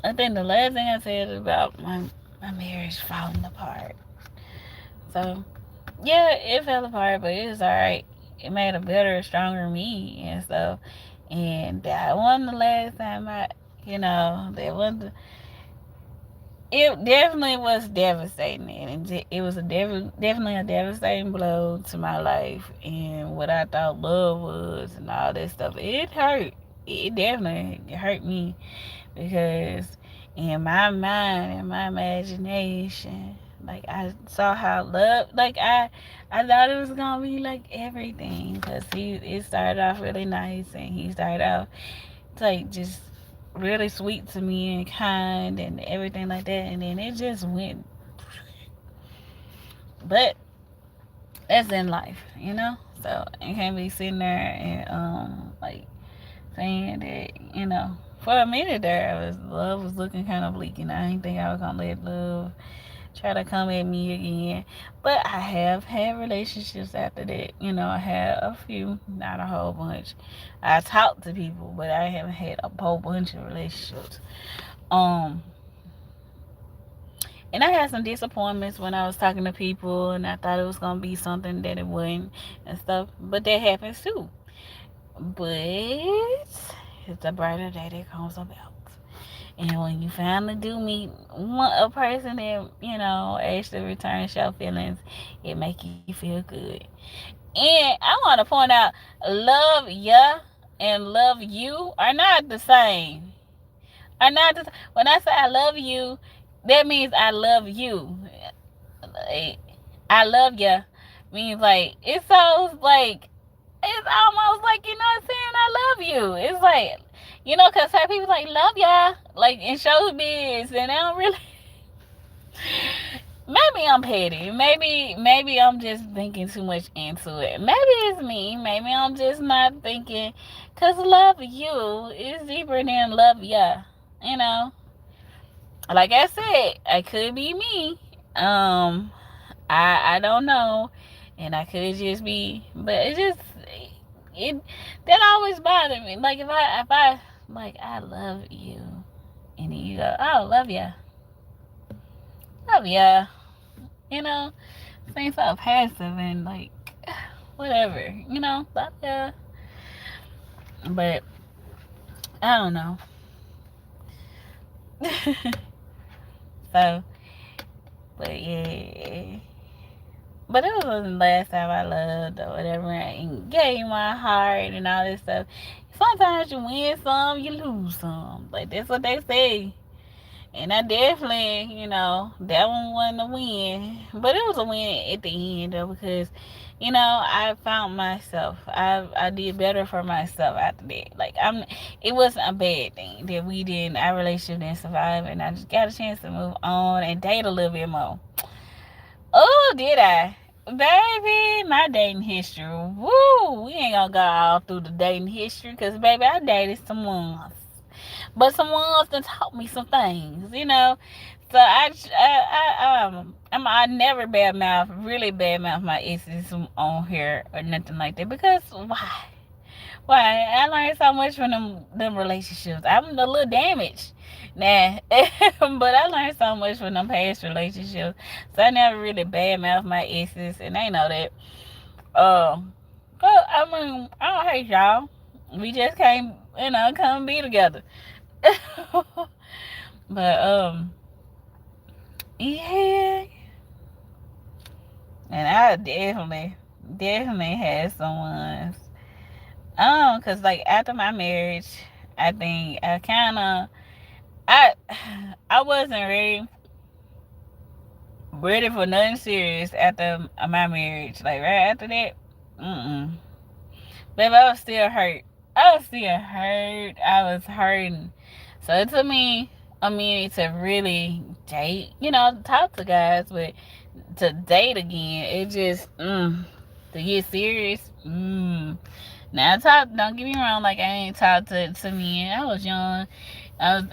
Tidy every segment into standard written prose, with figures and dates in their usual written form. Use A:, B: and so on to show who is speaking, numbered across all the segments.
A: I think the last thing I said about my marriage falling apart. So yeah, it fell apart, but it was alright. It made a better, stronger me and stuff. And that wasn't the last time that wasn't. It definitely was devastating, and it was definitely a devastating blow to my life and what I thought love was and all that stuff. It hurt. It definitely hurt me because in my mind and my imagination, like I saw how love, like I thought it was gonna be like everything because it started off really nice and he started off like just really sweet to me and kind and everything like that, and then it just went. But that's in life, you know. So I can't be sitting there and like saying that, for a minute there, love was looking kind of bleak, and I didn't think I was gonna let love try to come at me again. But I have had relationships after that. I had a few, not a whole bunch. I talked to people, but I haven't had a whole bunch of relationships. Um, and I had some disappointments when I was talking to people, and I thought it was gonna be something that it wasn't and stuff. But that happens too. But it's a brighter day that comes about. And when you finally do meet a person that, actually returns your feelings, it make you feel good. And I want to point out, love ya and love you are not the same. Are not the, when I say I love you, that means I love you. Like, I love ya means like, it's so like, it's almost like, what I'm saying, I love you. It's like, because some people like, love ya, like in showbiz, and I don't really. Maybe I'm petty. Maybe I'm just thinking too much into it. Maybe it's me. Maybe I'm just not thinking, cause love you is deeper than love ya. You know, like I said, I could be me. I don't know, and I could just be, but it that always bothered me. Like if I like I love you, and then you go, oh, love ya, you know, seems so passive and like whatever, love ya, but I don't know. So, but yeah. But it wasn't the last time I loved or whatever and gave my heart and all this stuff. Sometimes you win some, you lose some. Like that's what they say. And I definitely, that one wasn't a win. But it was a win at the end though because, I found myself. I did better for myself after that. Like it wasn't a bad thing that our relationship didn't survive and I just got a chance to move on and date a little bit more. Oh, did I? Baby, my dating history. Woo! We ain't gonna go all through the dating history because, baby, I dated someone. But someone that taught me some things. So I never really badmouth my exes on here or nothing like that because why? Why? I learned so much from them relationships. I'm a little damaged now, but I learned so much from them past relationships. So I never really badmouth my exes, and they know that. But I mean, I don't hate y'all. We just can't, come be together. But yeah, and I definitely had someone. Cause like after my marriage, I think I I wasn't ready for nothing serious after my marriage. Like right after that, baby, I was still hurt. I was hurting. So it took me a minute to really date, talk to guys, but to date again, it just, to get serious, Now I talk, don't get me wrong, like I ain't talked to men. I was young. I was,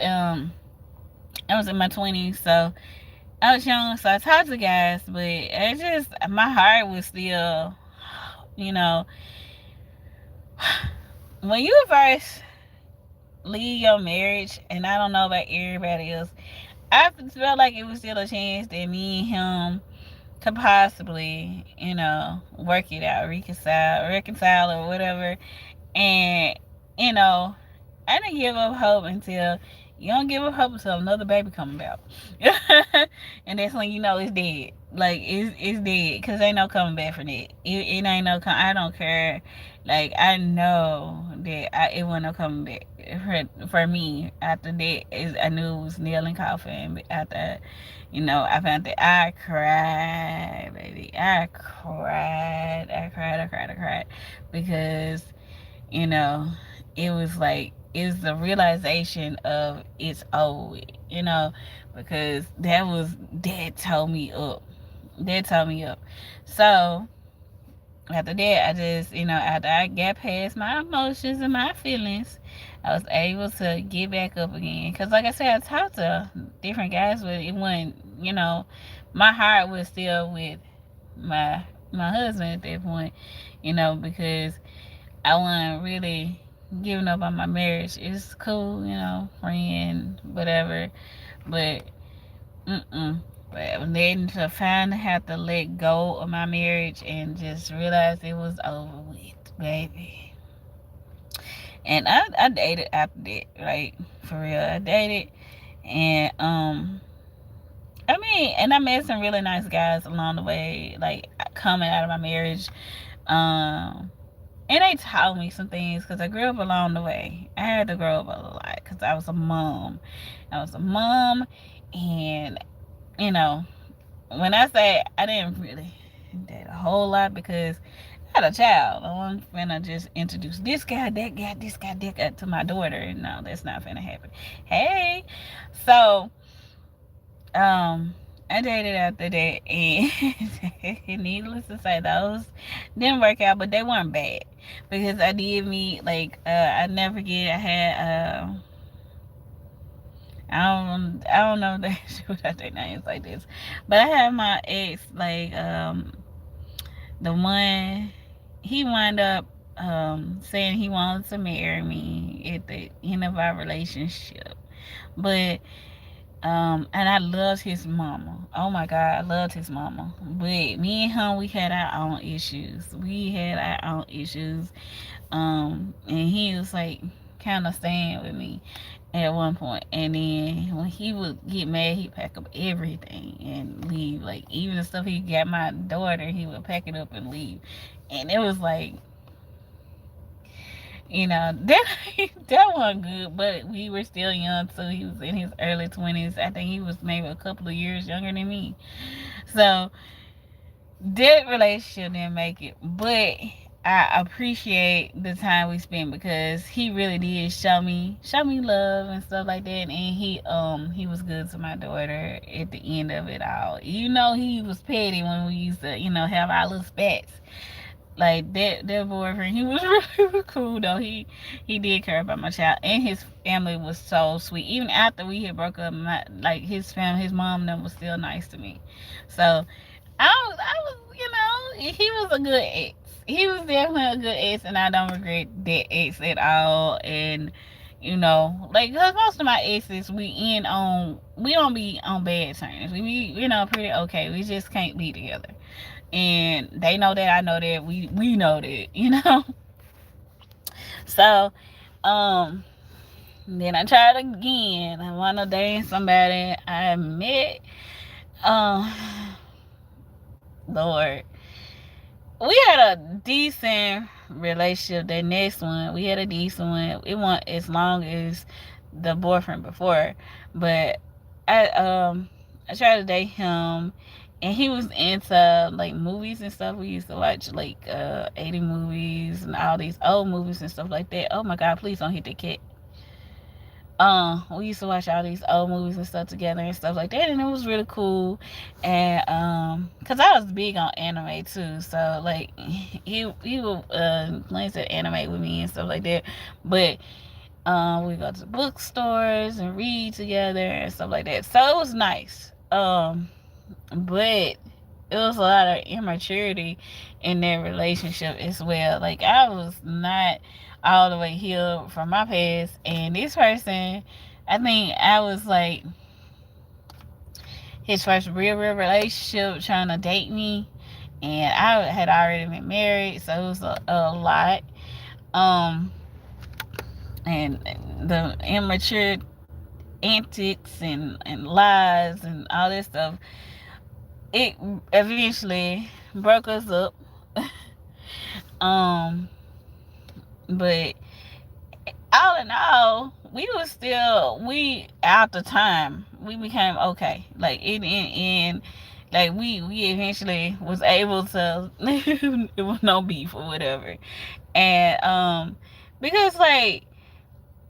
A: I was in my 20s, so I was young, so I talked to guys, but it just, my heart was still, you know, when you first leave your marriage, and I don't know about everybody else, I felt like it was still a chance that me and him could possibly, work it out, reconcile or whatever. And, you know, I didn't give up hope until you don't give up hope until another baby come about. And that's when you know it's dead. Like it's dead because ain't no coming back from it. It ain't no. I don't care. Like I know that it wasn't no coming back for me after that. I knew it was nail and coffin. After I found that I cried, baby. I cried. I cried because you know, it was like it's the realization of it's over, because that told me up. That told me up. So after that, I just, after I got past my emotions and my feelings, I was able to get back up again. Because, like I said, I talked to different guys, but it wasn't, my heart was still with my husband at that point, because I wasn't really giving up on my marriage. It's cool, friend, whatever. But, But then to finally have to let go of my marriage and just realize it was over with, baby. And I dated after that, like, for real. I dated. And, and I met some really nice guys along the way, like, coming out of my marriage. And they taught me some things because I grew up along the way. I had to grow up a lot because I was a mom. And, when I say I didn't really date a whole lot because I had a child. I wasn't finna just introduce this guy, that guy, this guy, that guy to my daughter. No, that's not finna happen. Hey, so, I dated after that, and needless to say, those didn't work out, but they weren't bad because I did meet I never forget I had I don't know if they should out their names like this, but I had my ex the one he wound up saying he wanted to marry me at the end of our relationship, but and I loved his mama. Oh my God, I loved his mama. But me and him, we had our own issues. And he was like kind of staying with me at one point. And then when he would get mad, he'd pack up everything and leave. Like even the stuff he got my daughter, he would pack it up and leave. And it was like, that that wasn't good, but we were still young too. He was in his early 20s. I think he was maybe a couple of years younger than me. So that relationship didn't make it, but I appreciate the time we spent because he really did show me love and stuff like that, and he was good to my daughter at the end of it all. He was petty when we used to have our little spats. Like that boyfriend, he was really cool though. He did care about my child, and his family was so sweet. Even after we had broke up, his family, his mom, them was still nice to me. So I was, he was a good ex. He was definitely a good ex, and I don't regret that ex at all. And cause most of my exes, we don't be on bad terms. We be, pretty okay. We just can't be together. And they know that, I know that, we know that. So, then I tried again. I wanna date somebody I met. Um, Lord, we had a decent relationship. That next one, we had a decent one. It wasn't as long as the boyfriend before, but I tried to date him, and he was into like movies and stuff. We used to watch 80 movies and all these old movies and stuff like that. Oh my God, please don't hit the cat. We used to watch all these old movies and stuff together and stuff like that, and it was really cool. And cause I was big on anime too, so like he would glance at anime with me and stuff like that. But we go to bookstores and read together and stuff like that, so it was nice. But it was a lot of immaturity in that relationship as well. Like I was not all the way healed from my past, and this person, I think I was like his first real relationship, trying to date me, and I had already been married, so it was a lot. Um, and the immature antics and lies and all that stuff, it eventually broke us up. um, but all in all, we was still we out the time. We became okay. Like in like we eventually was able to it was no beef or whatever. And because like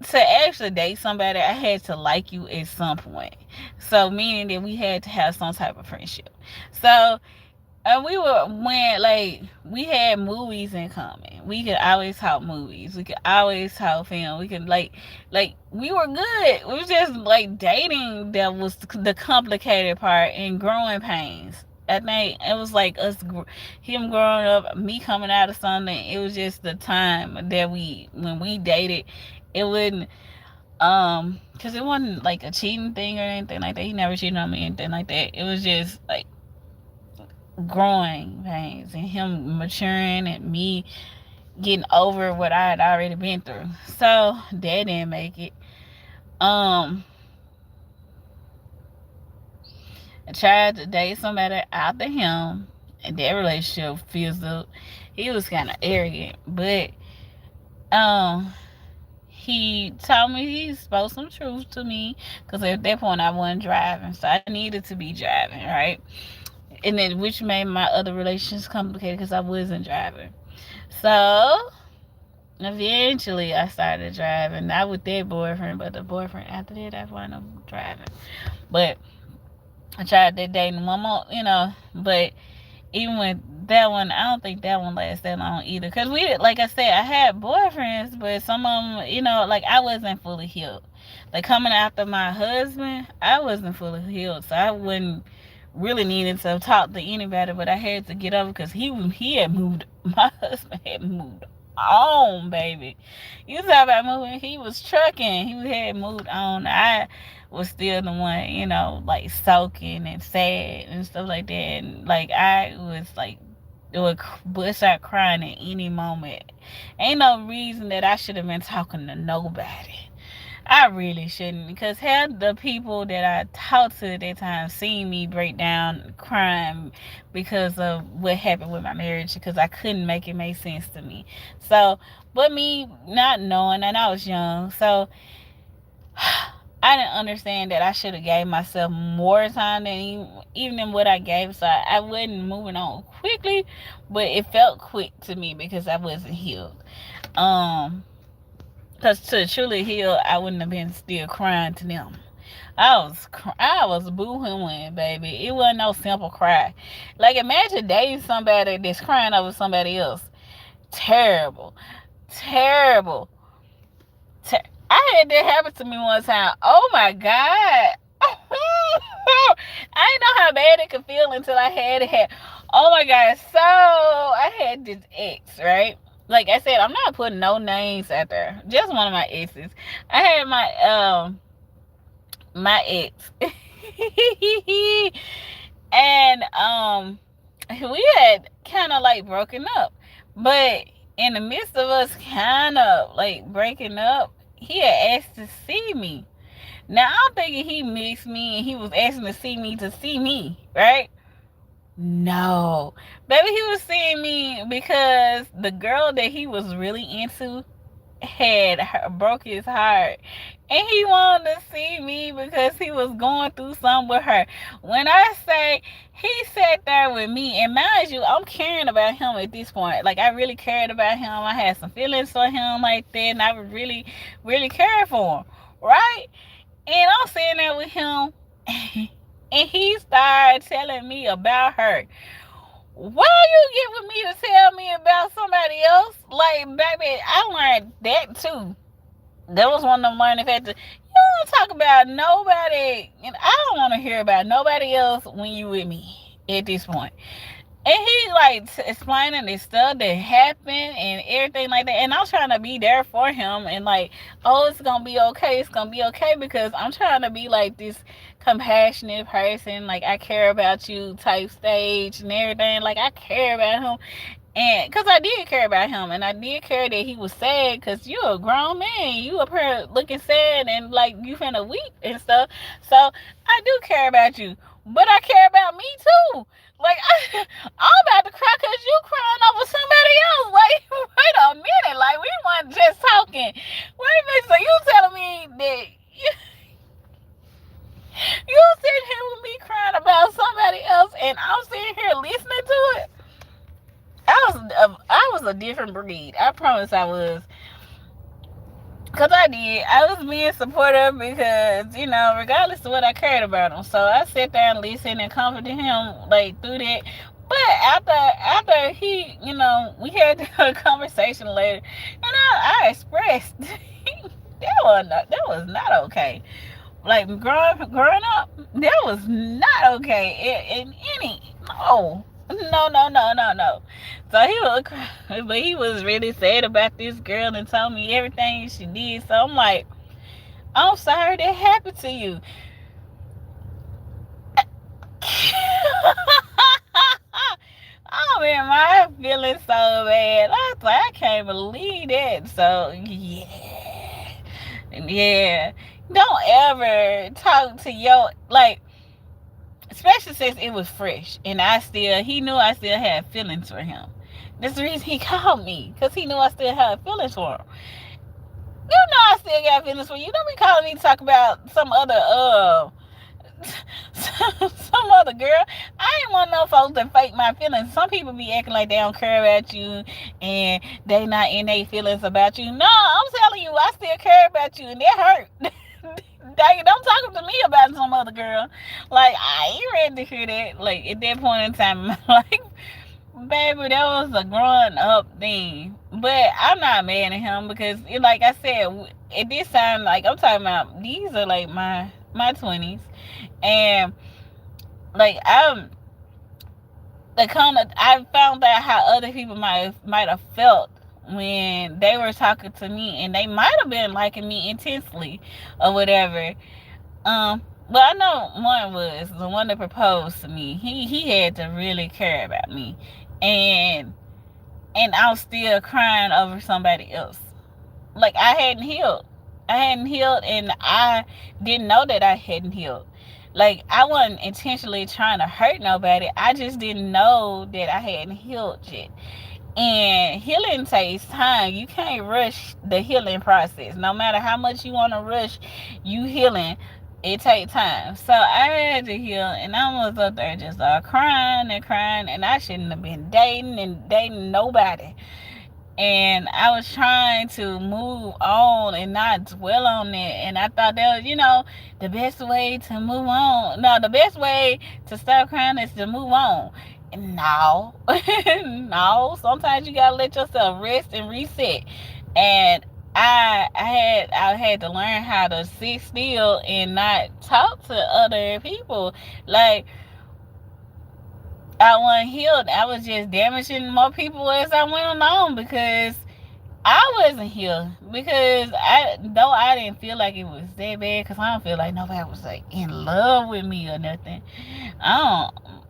A: to actually date somebody, I had to like you at some point. So meaning that we had to have some type of friendship. So and we were when like we had movies in common. We could always talk movies. We could always talk film. We could like we were good. It was just like dating that was the complicated part and growing pains. I think it was like him growing up, me coming out of something. It was just the time that when we dated, it wouldn't because it wasn't like a cheating thing or anything like that. He never cheated on me or anything like that. It was just like growing pains and him maturing and me getting over what I had already been through. So that didn't make it. Um, I tried to date somebody after him, and that relationship fizzled. He was kind of arrogant, but um, he told me he spoke some truth to me because at that point I wasn't driving, so I needed to be driving, right? And then which made my other relationships complicated because I wasn't driving. So eventually I started driving, not with that boyfriend, but the boyfriend after that I wound up driving. But I tried that dating one more, but even with that one, I don't think that one lasts that long either. Cause like I said, I had boyfriends, but some of them, like I wasn't fully healed. Like coming after my husband, I wasn't fully healed, so I wouldn't really needed to talk to anybody. But I had to get over because he had moved. My husband had moved on, baby. You talk about moving, he was trucking. He had moved on. I was still the one, like soaking and sad and stuff like that. And like I was like, it would bust out crying at any moment. Ain't no reason that I should have been talking to nobody. I really shouldn't, because had the people that I talked to at that time seen me break down crying because of what happened with my marriage, because I couldn't make it make sense to me. So, but me not knowing, and I was young, so I didn't understand that I should have gave myself more time than even than what I gave. So I wasn't moving on quickly, but it felt quick to me because I wasn't healed. Because to truly heal, I wouldn't have been still crying to them. I was boo-hooing, baby. It wasn't no simple cry. Like imagine dating somebody that's crying over somebody else. Terrible, terrible. I had that happen to me one time. Oh my god. I didn't know how bad it could feel until I had it. Oh my god. So I had this ex, right? Like I said, I'm not putting no names out there. Just one of my exes. I had my ex. And we had kind of like broken up. But in the midst of us kind of like breaking up, he had asked to see me. Now I'm thinking he mixed me and he was asking to see me, right? No. Baby, he was seeing me because the girl that he was really into broke his heart. And he wanted to see me because he was going through something with her. When I say he sat there with me, and mind you, I'm caring about him at this point. Like I really cared about him. I had some feelings for him like that, and I was really, really caring for him. Right? And I'm sitting there with him, and he started telling me about her. Why you get with me to tell me about somebody else? Like, baby, I learned that too. That was one of them learning factors. You don't talk about nobody, and I don't want to hear about nobody else when you with me. at this point. And he like explaining the stuff that happened and everything like that. And I'm trying to be there for him and like, oh, it's gonna be okay. It's gonna be okay because I'm trying to be like this compassionate person. Like I care about you type stage and everything. Like I care about him. And because I did care about him, and I did care that he was sad, because you're a grown man. You up here looking sad and like you finna weep and stuff. So I do care about you, but I care about me too. Like, I'm about to cry because you crying over somebody else. Like, wait a minute. Like, we weren't just talking. Wait a minute. So you telling me that you sitting here with me crying about somebody else, and I'm sitting here listening to it? I was a different breed. I promise I was. Cause I did. I was being supportive because, regardless of what I cared about him. So I sat there and listened and comforted him like through that. But after he, we had a conversation later, and I expressed that was not okay. Like growing up, that was not okay. In any no. So he was, but he was really sad about this girl and told me everything she did. So I'm like, I'm sorry that happened to you. I'm in my feeling so bad. I was like, I can't believe that. So yeah. Don't ever talk to your like, especially since it was fresh and he knew I still had feelings for him. That's the reason he called me, because he knew I still had feelings for him. You know I still got feelings for you. Don't be calling me to talk about some other some other girl. I ain't want no folks to fake my feelings. Some people be acting like they don't care about you and they not in their feelings about you. No, I'm telling you, I still care about you, and that hurt. Don't talk to me about some other girl. Like, I ain't ready to hear that. Like, at that point in time, like, baby, that was a growing up thing. But I'm not mad at him because, like I said, at this time, like, I'm talking about, these are like my 20s. And like I found out how other people might have felt when they were talking to me, and they might have been liking me intensely or whatever. But I know one was the one that proposed to me. He had to really care about me, and I was still crying over somebody else. Like, I hadn't healed. And I didn't know that I hadn't healed. Like, I wasn't intentionally trying to hurt nobody. I just didn't know that I hadn't healed yet. And healing takes time. You can't rush the healing process. No matter how much you want to rush you healing, it takes time. So I had to heal, and I was up there just crying, and I shouldn't have been dating nobody. And I was trying to move on and not dwell on it. And I thought that was, the best way to move on. No, the best way to stop crying is to move on. No. No. Sometimes you gotta let yourself rest and reset. And I had to learn how to sit still and not talk to other people. Like, I wasn't healed. I was just damaging more people as I went along because I wasn't healed. Because though I didn't feel like it was that bad, because I don't feel like nobody was like in love with me or nothing.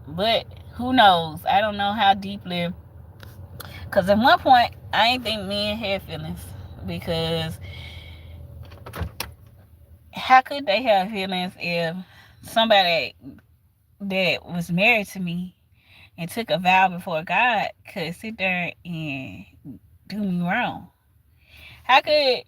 A: But who knows? I don't know how deeply. Because at one point, I ain't think men had feelings. Because how could they have feelings if somebody that was married to me and took a vow before God could sit there and do me wrong? How could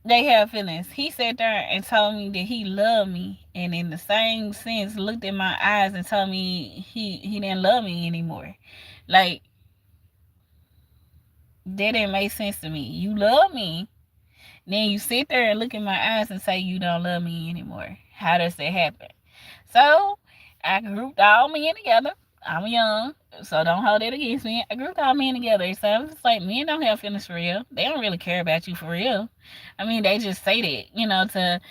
A: they have feelings? He sat there and told me that he loved me, and in the same sense looked in my eyes and told me he didn't love me anymore. Like, that didn't make sense to me. You love me, then you sit there and look in my eyes and say you don't love me anymore. How does that happen? So I grouped all men together. I'm young, so don't hold it against me. I grouped all men together. So it's like, men don't have feelings for real. They don't really care about you for real. I mean, they just say that,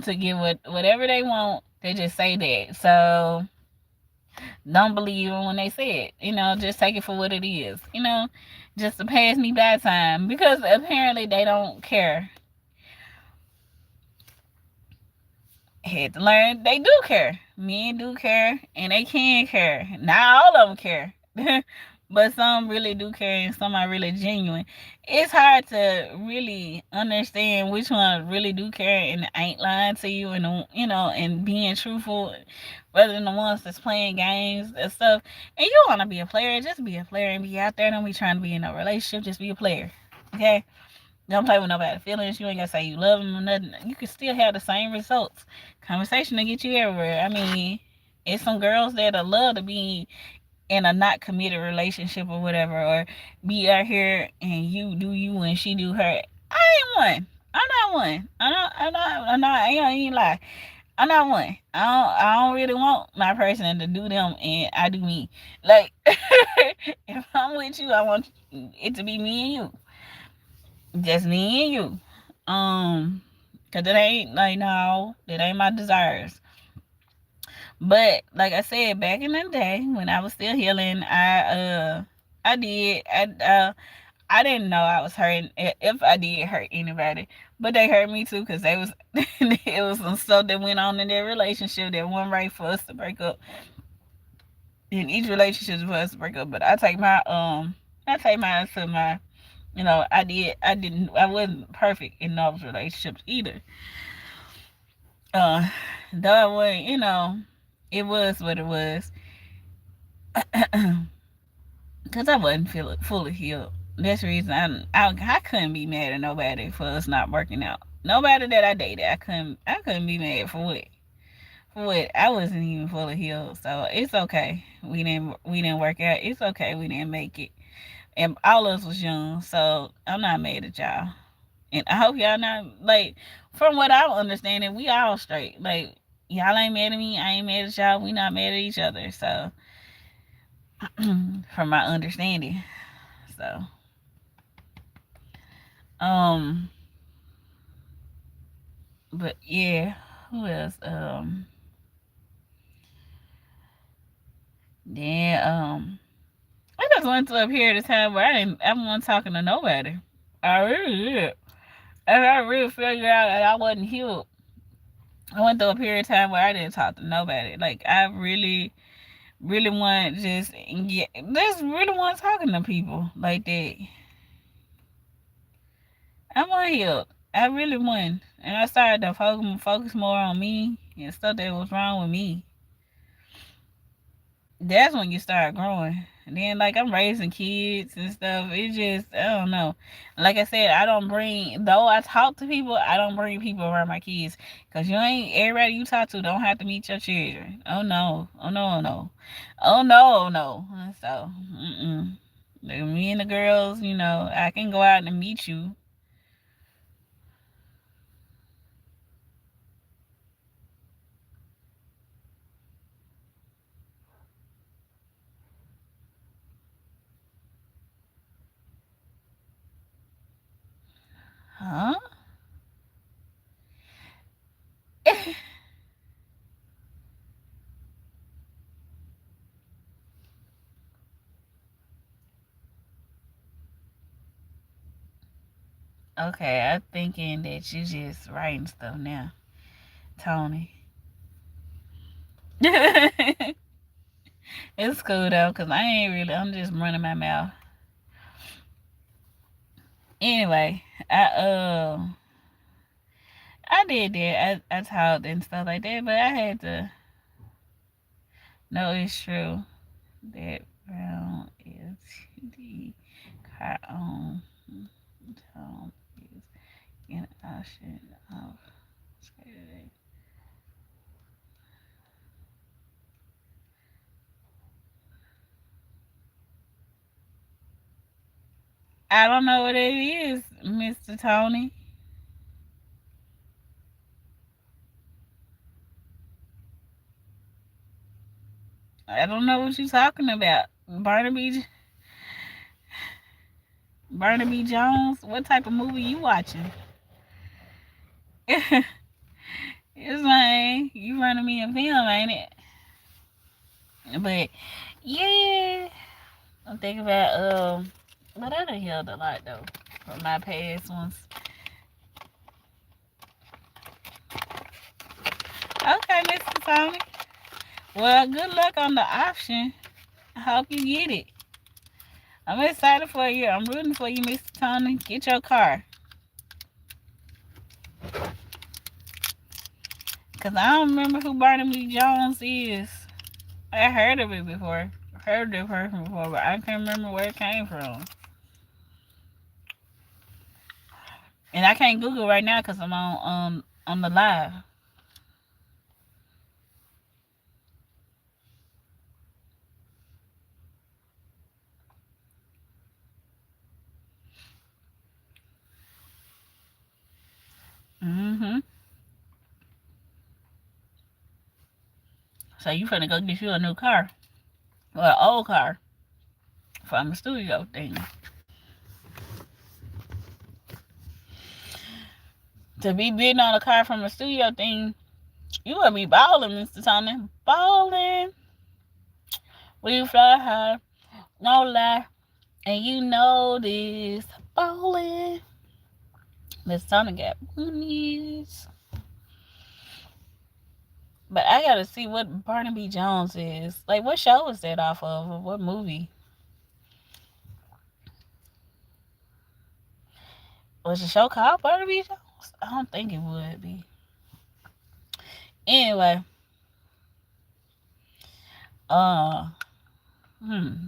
A: to get whatever they want. They just say that. So don't believe them when they say it. Just take it for what it is. Just to pass me by time, because apparently they don't care. Had to learn they do care. Men do care, and they can care. Not all of them care. But some really do care, and some are really genuine. It's hard to really understand which ones really do care and ain't lying to you, and and being truthful, rather than the ones that's playing games and stuff. And you want to be a player, just be a player and be out there. Don't be trying to be in a relationship. Just be a player, okay? Don't play with nobody's feelings. You ain't gotta say you love them or nothing. You can still have the same results. Conversation to get you everywhere. I mean, it's some girls that love to be in a not committed relationship or whatever, or be out here and you do you and she do her. I ain't one. I'm not one. I ain't lie. I'm not one. I don't really want my person to do them and I do me. Like, if I'm with you, I want it to be me and you. Just me and you. Cause it ain't like, no, that ain't my desires. But like I said, back in the day when I was still healing, I did I didn't know I was hurting, if I did hurt anybody, but they hurt me too, because they was it was some stuff that went on in their relationship that wasn't right for us to break up. In each relationship for us to break up, but I take mine to my, I wasn't perfect in those relationships either. Though I wasn't, it was what it was. Because I wasn't fully healed. That's the reason I couldn't be mad at nobody for us not working out. Nobody that I dated, I couldn't be mad for what. For what? I wasn't even fully healed. So it's okay. We didn't work out. It's okay we didn't make it. And all of us was young, so I'm not mad at y'all. And I hope y'all not, like, from what I'm understanding, we all straight. Like, y'all ain't mad at me, I ain't mad at y'all, we not mad at each other. So, from my understanding. So, but yeah, who else? Then, I just went through a period of time where I wasn't talking to nobody. I really did. And I really figured out that I wasn't healed. I went through a period of time where I didn't talk to nobody. Like, I really, really want just really want talking to people like that. I want healed. I really want. And I started to focus more on me and stuff that was wrong with me. That's when you start growing. And then, like, I'm raising kids and stuff. It just, I don't know. Like I said, though I talk to people, I don't bring people around my kids. Because everybody you talk to don't have to meet your children. Oh, no. Oh, no, oh, no. Oh, no, oh, no. So, like, me and the girls, I can go out and meet you. Huh? Okay, I'm thinking that you just writing stuff now, Tony. It's cool though, cause I'm just running my mouth. Anyway, I did that. I talked and stuff like that, but I had to know it's true that Brown is the car on Tom is in option of Saturday. I don't know what it is, Mr. Tony. I don't know what you're talking about. Barnaby Jones? What type of movie you watching? It's like, you running me a film, ain't it? But yeah, I'm thinking about but I done healed a lot though from my past ones. Okay, Mr. Tony. Well, good luck on the option. I hope you get it. I'm excited for you. I'm rooting for you, Mr. Tony. Get your car. Cause I don't remember who Barnaby Jones is. I heard of it before. Heard of the person before, but I can't remember where it came from. And I can't Google right now because I'm on the live. Mm-hmm. So you finna go get you a new car. Or an old car from the studio thing. To be bidding on a car from a studio thing, you gonna be balling, Mr. Tony. Balling. We fly high. No lie. And you know this. Balling. Mr. Tony got money's. But I gotta see what Barnaby Jones is. Like, what show is that off of? Or what movie? Was the show called Barnaby Jones? I don't think it would be. Anyway, uh, hmm.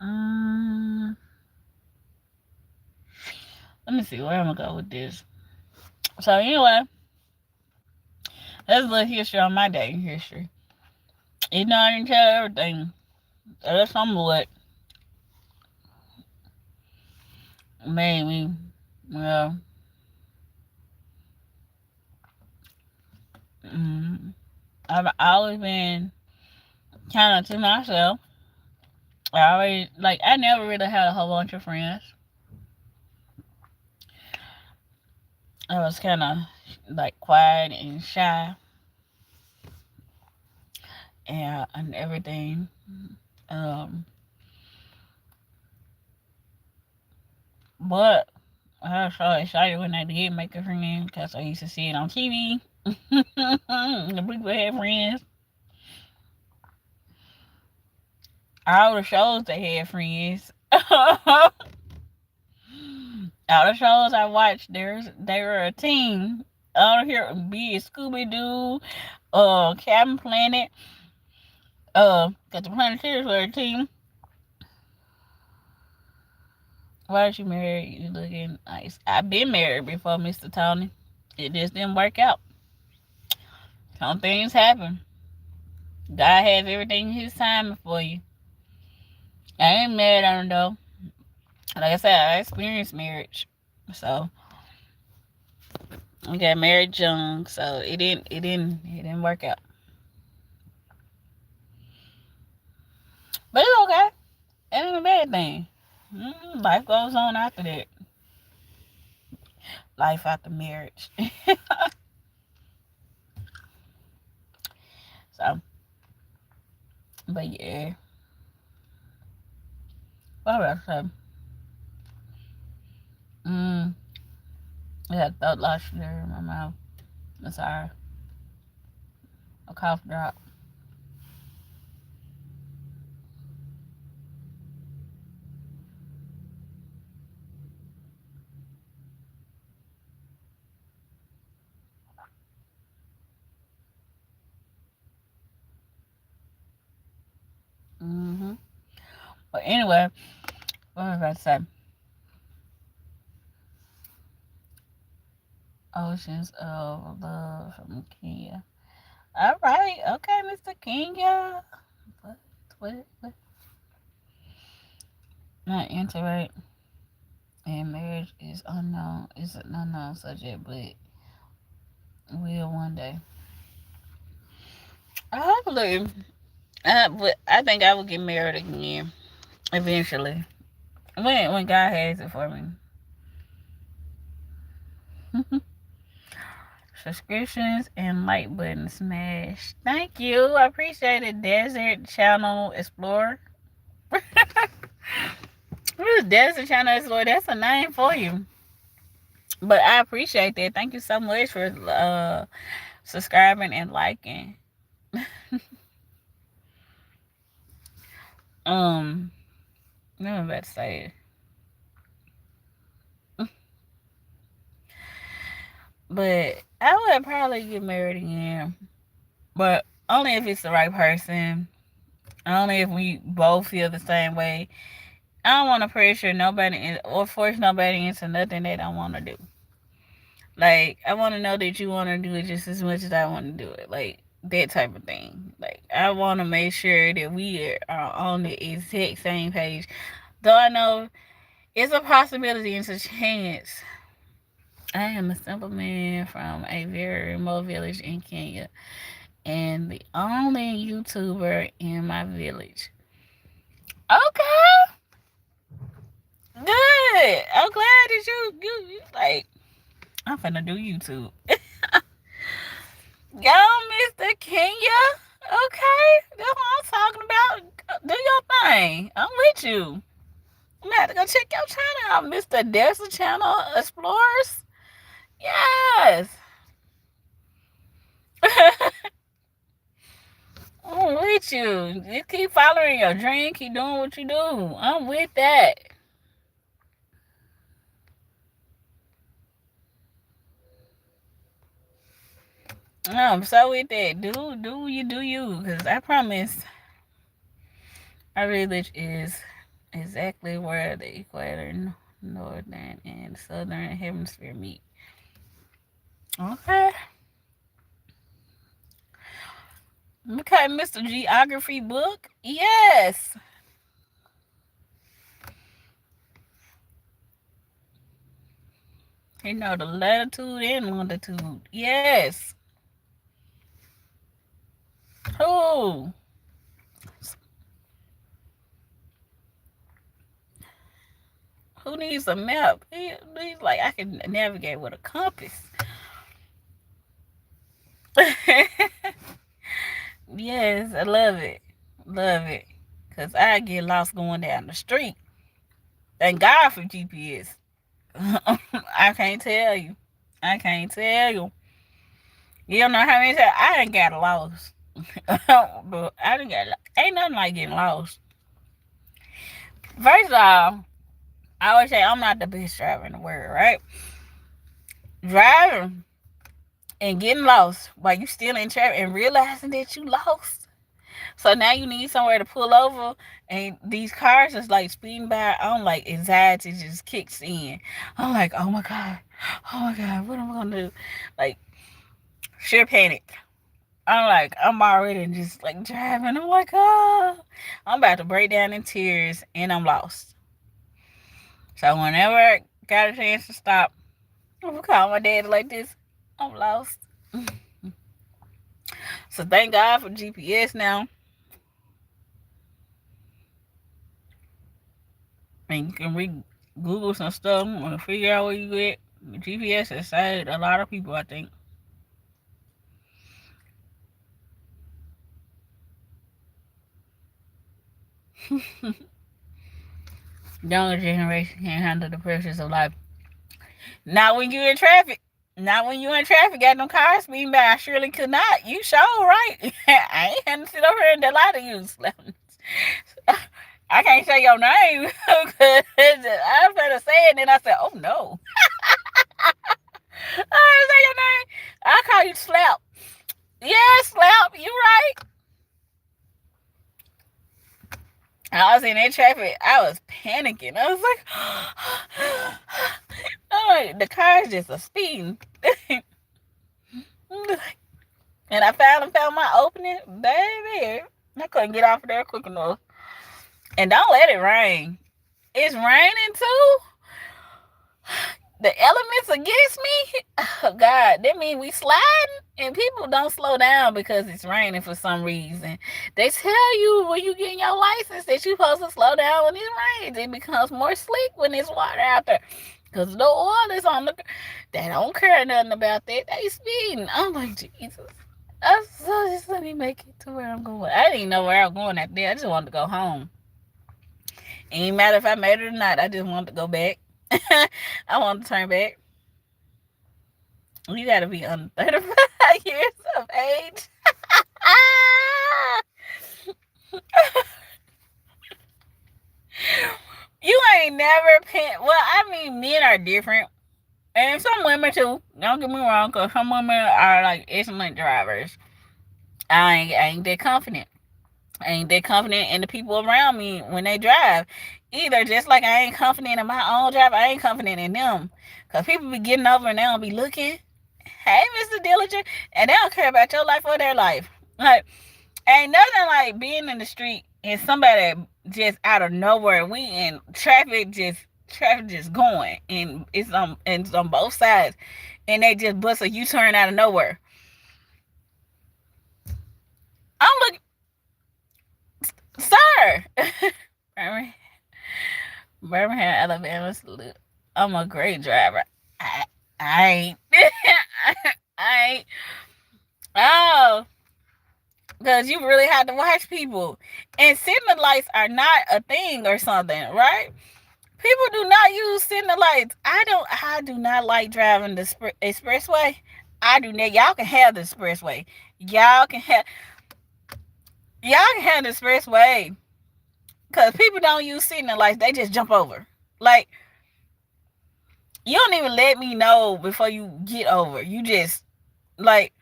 A: Um, let me see where I'm gonna go with this. So anyway, that's a little history on my dating history. You know, I didn't tell everything. So that's some of what made me, well, I've always been kind of to myself. I never really had a whole bunch of friends. I was kind of like quiet and shy and everything. Um, but I was so excited when I did make a friend because I used to see it on TV. The people had friends. All the shows they had friends. All the shows I watched, they were a team. All here, be it Scooby Doo, Cabin Planet, cause the Planeteers were a team. Why did you marry? You looking nice. I've been married before, Mr. Tony. It just didn't work out. Some things happen. God has everything in His time for you. I ain't mad at him though. Like I said, I experienced marriage, so we got married young. So it didn't work out. But it's okay. It ain't a bad thing. Life goes on after that. Life after marriage. So, but yeah. What else? Mm, I had throat lodged there in my mouth. I'm sorry. A cough drop. But anyway, what was I about to say? Oceans of Love from Kenya. All right, okay, Mr. Kenya. What? Not interact and marriage is unknown. It's an unknown subject, but will one day. Hopefully, But I think I will get married again eventually. When God has it for me. Subscriptions and like button smash. Thank you. I appreciate it. Desert Channel Explorer. Desert Channel Explorer. That's a name for you. But I appreciate that. Thank you so much for subscribing and liking. What am I about to say? But I would probably get married again. But only if it's the right person. Only if we both feel the same way. I don't want to pressure nobody or force nobody into nothing they don't want to do. Like, I want to know that you want to do it just as much as I want to do it. Like, that type of thing. Like, I want to make sure that we are on the exact same page. Though I know it's a possibility, it's a chance. I am a simple man from a very remote village in Kenya and the only YouTuber in my village. Okay. Good. I'm glad that you like, I'm finna do YouTube. Go, Mr. Kenya. Okay. That's what I'm talking about. Do your thing. I'm with you. I'm gonna have to go check your channel out, Mr. Desert Channel Explorers. Yes. I'm with you. You keep following your dream, keep doing what you do. I'm with that. I'm so with that. Do you. Because I promise our village is exactly where the equator, northern and southern hemisphere meet. Okay. Okay, Mr. Geography book. Yes. You know the latitude and longitude. Yes. Who? Who needs a map? He's like, I can navigate with a compass. Yes, I love it. Love it. Because I get lost going down the street. Thank God for GPS. I can't tell you. I can't tell you. You don't know how many times I ain't got lost. But I didn't get ain't nothing like getting lost. First of all, I always say I'm not the best driver in the world, right? Driving and getting lost while you still in traffic and realizing that you lost. So now you need somewhere to pull over, and these cars is like speeding by. I'm like, anxiety just kicks in. I'm like, oh my god, what am I gonna do? Like, sheer panic. I'm like, I'm already just like driving. I'm like, oh, I'm about to break down in tears, and I'm lost. So whenever I got a chance to stop, I'm gonna call my dad like this. I'm lost. So thank God for GPS now. And you can Google some stuff and figure out where you at. GPS has saved a lot of people, I think. Younger generation can't handle the pressures of life. Not when you in traffic. Not when you in traffic. Got them cars speeding by. I surely could not. You sure right. I ain't had to sit over here and lie to you. I can't say your name because I was trying to say it, and then I said, "Oh no." I say your name. I call you Slap. Yeah, Slap. You right. I was in that traffic. I was panicking. I was like, oh, the car's just a speeding. And I finally found my opening, baby. I couldn't get off of there quick enough. And don't let it rain. It's raining too. the elements against me, oh God, that means we sliding, and people don't slow down because it's raining for some reason. They tell you when you get your license that you're supposed to slow down when it rains. It becomes more slick when there's water out there because the oil is on the. They don't care nothing about that. They speeding. I'm like, Jesus. So just let me make it to where I'm going. I didn't even know where I was going at there. I just wanted to go home. It ain't matter if I made it or not. I just wanted to go back. I want to turn back. You got to be under 35 years of age. You ain't never been. Well, I mean, men are different. And some women too. Don't get me wrong, because some women are like excellent drivers. I ain't that confident. I ain't that confident in the people around me when they drive. Either just like I ain't confident in my own drive, I ain't confident in them. Because people be getting over and they don't be looking. Hey, Mr. Diligent. And they don't care about your life or their life. Like, ain't nothing like being in the street and somebody just out of nowhere. We in traffic just going. And it's on both sides. And they just bust a U-turn out of nowhere. I'm looking, sir. Birmingham, Alabama. I'm a great driver. I ain't. I ain't. Oh, because you really have to watch people. And signal lights are not a thing or something, right? People do not use signal lights. I do not like driving the expressway. I do not. Y'all can have the expressway. Y'all can have the expressway. Because people don't use signal lights. They just jump over. Like, you don't even let me know before you get over. You just, like,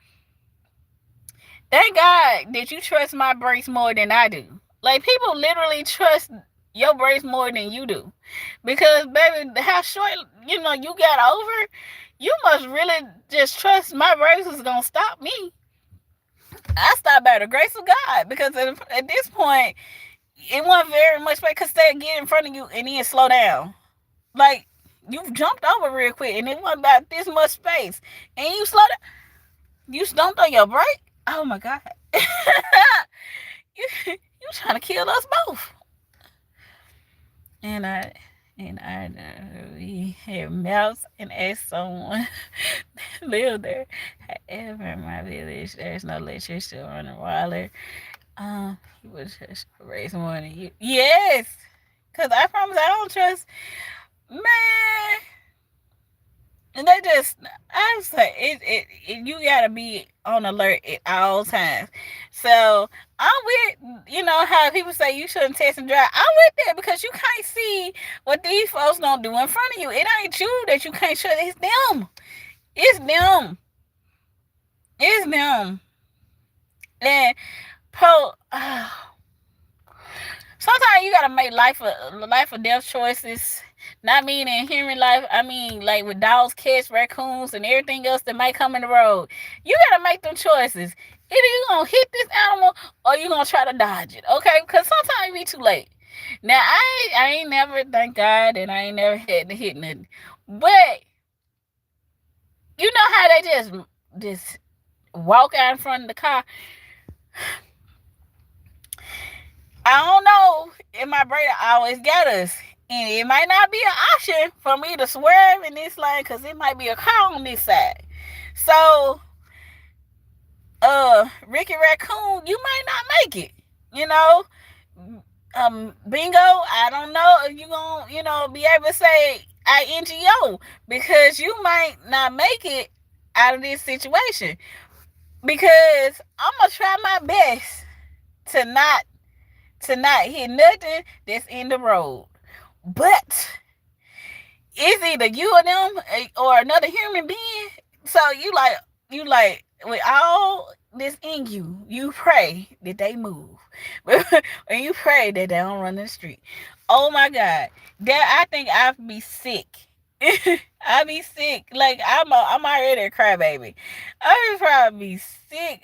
A: thank God that you trust my brakes more than I do. Like, people literally trust your brakes more than you do. Because, baby, how short, you got over, you must really just trust my brakes is going to stop me. I stopped by the grace of God. Because at this point, it wasn't very much space because they'd get in front of you and then slow down. Like, you jumped over real quick and it wasn't about this much space. And you slowed down. You stomped on your brake? Oh my God. you trying to kill us both. And we had mouse and asked someone live there. However, in my village, there's no electricity running water. He would just raise more than you. Yes, because I promise I don't trust, man. And they just, I was like, you gotta be on alert at all times. So I'm with, how people say you shouldn't test and drive. I'm with that because you can't see what these folks don't do in front of you. It ain't you that you can't trust. It's them. It's them. It's them. And sometimes you gotta make life or death choices. Not meaning human life. I mean, like with dogs, cats, raccoons, and everything else that might come in the road. You gotta make them choices. Either you gonna hit this animal or you gonna try to dodge it. Okay? Because sometimes it be too late. Now I ain't never, thank God, that I ain't never had to hit nothing. But you know how they just walk out in front of the car. I don't know if my brother always got us. And it might not be an option for me to swerve in this lane because it might be a car on this side. So, Ricky Raccoon, you might not make it. Bingo, I don't know if you're going to, be able to say INGO because you might not make it out of this situation. Because I'm going to try my best to not hit nothing that's in the road. But it's either you or them or another human being. So you like with all this in you, you pray that they move. And you pray that they don't run in the street. Oh my God. I think I'd be sick I be sick. Like I'm already a crybaby. I would probably be sick,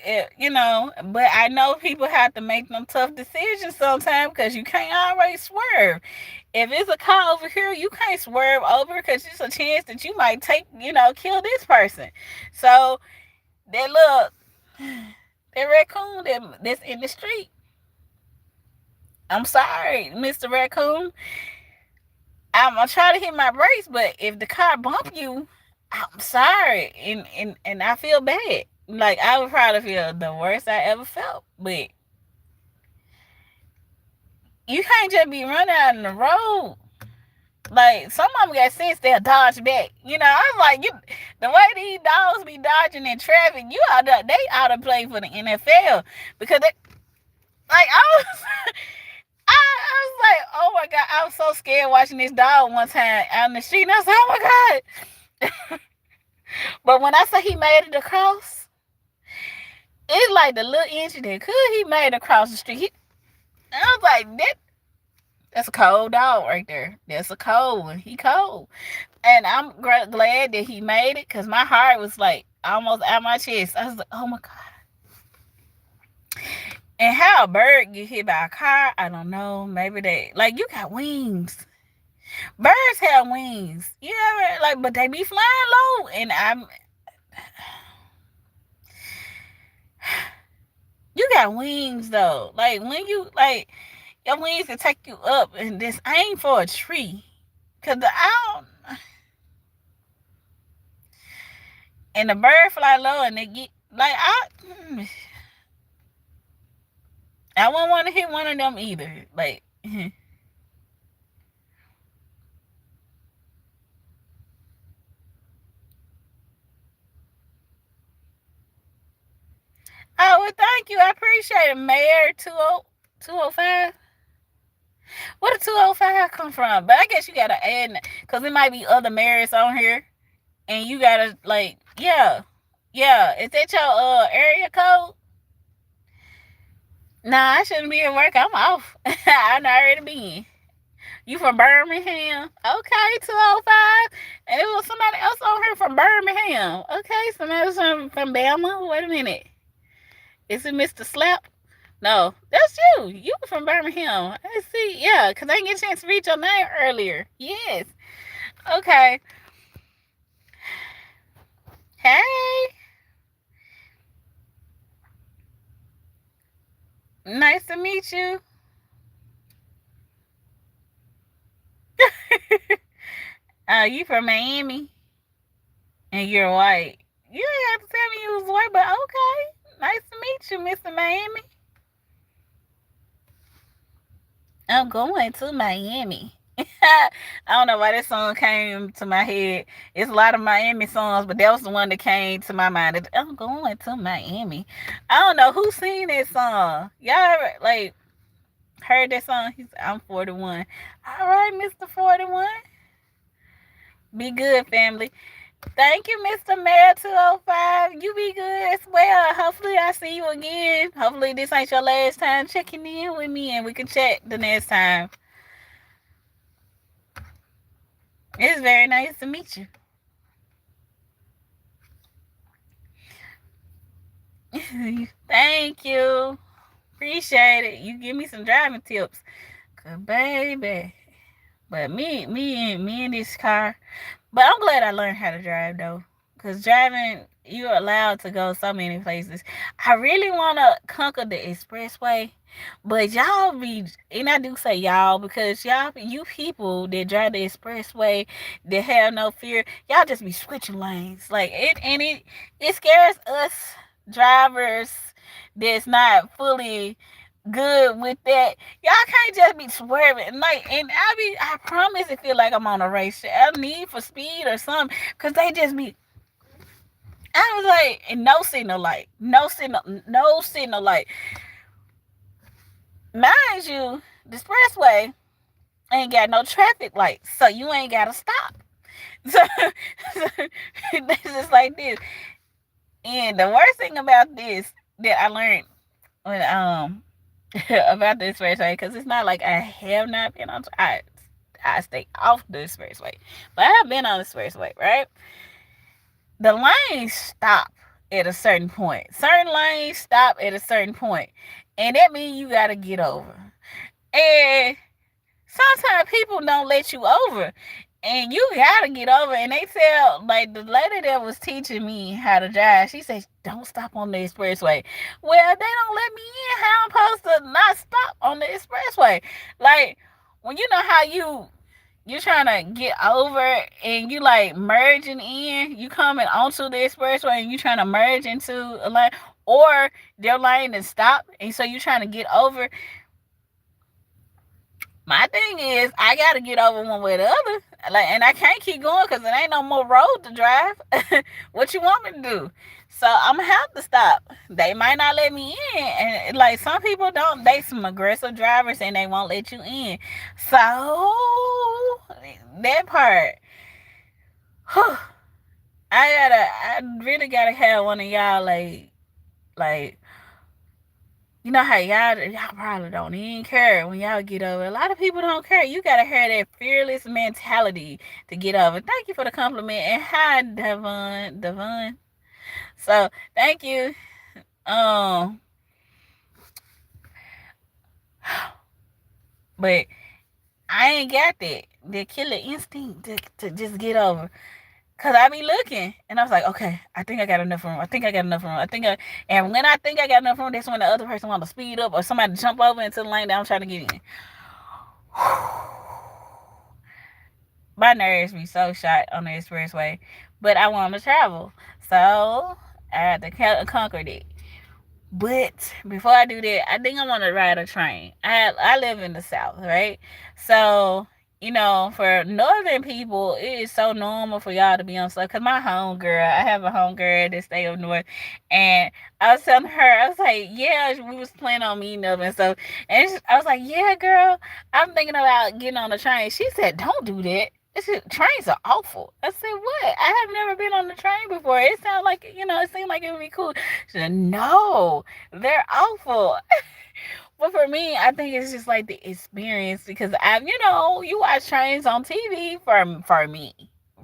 A: But I know people have to make them tough decisions sometimes because you can't always swerve. If it's a car over here, you can't swerve over because it's a chance that you might kill this person. So that that raccoon that's in the street. I'm sorry, Mr. Raccoon. I'm gonna try to hit my brakes, but if the car bump you, I'm sorry, and I feel bad. Like I would probably feel the worst I ever felt. But you can't just be running out in the road. Like some of them got sense, they'll dodge back. I was like, the way these dogs be dodging in traffic, they ought to play for the NFL because I was. I was like, oh my God, I was so scared watching this dog one time out in the street. And I was like, oh my God. But when I say he made it across, it's like the little incident. Could he made it across the street? I was like, that's a cold dog right there. That's a cold one. He cold. And I'm glad that he made it because my heart was like almost out my chest. I was like, oh my God. And how a bird get hit by a car, I don't know. Maybe you got wings. Birds have wings. But they be flying low. And you got wings though. Like when you your wings can take you up and just aim for a tree. And the bird fly low and they get I wouldn't want to hit one of them either. Like oh, well, thank you. I appreciate it, Mayor 205. Where did 205 come from? But I guess you gotta add, because it might be other mayors on here, and you gotta yeah. Is that your area code? Nah, I shouldn't be at work. I'm off. I'm already been. You from Birmingham? Okay, 205. And it was somebody else on here from Birmingham. Okay, somebody else from Bama. Wait a minute. Is it Mr. Slap? No, that's you. You from Birmingham. I see. Yeah, because I didn't get a chance to read your name earlier. Yes. Okay. Hey. Nice to meet you. You from Miami? And you're white. You didn't have to tell me you was white, but okay. Nice to meet you, Mr. Miami. I'm going to Miami. I don't know why that song came to my head. It's a lot of Miami songs, but that was the one that came to my mind. I'm going to Miami. I don't know who sing that song. Y'all ever, heard that song? I'm 41. All right, Mr. 41. Be good, family. Thank you, Mr. Mayor 205. You be good as well. Hopefully I see you again. Hopefully this ain't your last time checking in with me and we can chat the next time. It's very nice to meet you. Thank you. Appreciate it. You give me some driving tips. Cause baby. But me in this car. But I'm glad I learned how to drive though. Cause driving, you're allowed to go so many places. I really wanna conquer the expressway. But y'all be, and I do say y'all because you people that drive the expressway that have no fear, y'all just be switching lanes. It scares us drivers that's not fully good with that. Y'all can't just be swerving and I promise it feel like I'm on a race. I need for speed or something because they just be. I was like, and no signal light. Mind you, the expressway ain't got no traffic lights, so you ain't gotta stop. So it's just like this. And the worst thing about this that I learned when about this expressway, because it's not like I have not been on. I stay off the expressway. But I have been on the expressway, right? The lanes stop at a certain point. Certain lanes stop at a certain point. And that means you gotta get over. And sometimes people don't let you over. And you gotta get over. And they tell, like, the lady that was teaching me how to drive, she said, don't stop on the expressway. Well, they don't let me in. How I'm supposed to not stop on the expressway? Like, when you know how you're trying to get over and you like merging in, you coming onto the expressway and you trying to merge into a lane, or their lane is stopped, and so you trying to get over. My thing is, I gotta get over one way or the other, like, and I can't keep going because there ain't no more road to drive. What you want me to do? So I'm gonna have to stop. They might not let me in, and like some people don't. They some aggressive drivers, and they won't let you in. So that part, I really gotta have one of y'all like you know how y'all probably don't even care when y'all get over. A lot of people don't care. You gotta have that fearless mentality to get over. Thank you for the compliment. And hi, Devon. So thank you. But I ain't got the killer instinct to just get over. Cause I be looking, and I was like, okay, I think I got enough room. And when I think I got enough room, that's when the other person want to speed up or somebody jump over into the lane that I'm trying to get in. My nerves be so shot on the expressway, but I want to travel, so I had to conquer it. But before I do that, I think I want to ride a train. I live in the South, right? So, for northern people, it is so normal for y'all to be on stuff. Because my homegirl, I have a homegirl that stay up north. And I was telling her, I was like, yeah, we was planning on meeting up and stuff. And I was like, yeah, girl, I'm thinking about getting on the train. She said, don't do that. Trains are awful. I said, what? I have never been on the train before. It sounds like, it seemed like it would be cool. She said, no, they're awful. But for me, I think it's just like the experience because you watch trains on TV for me.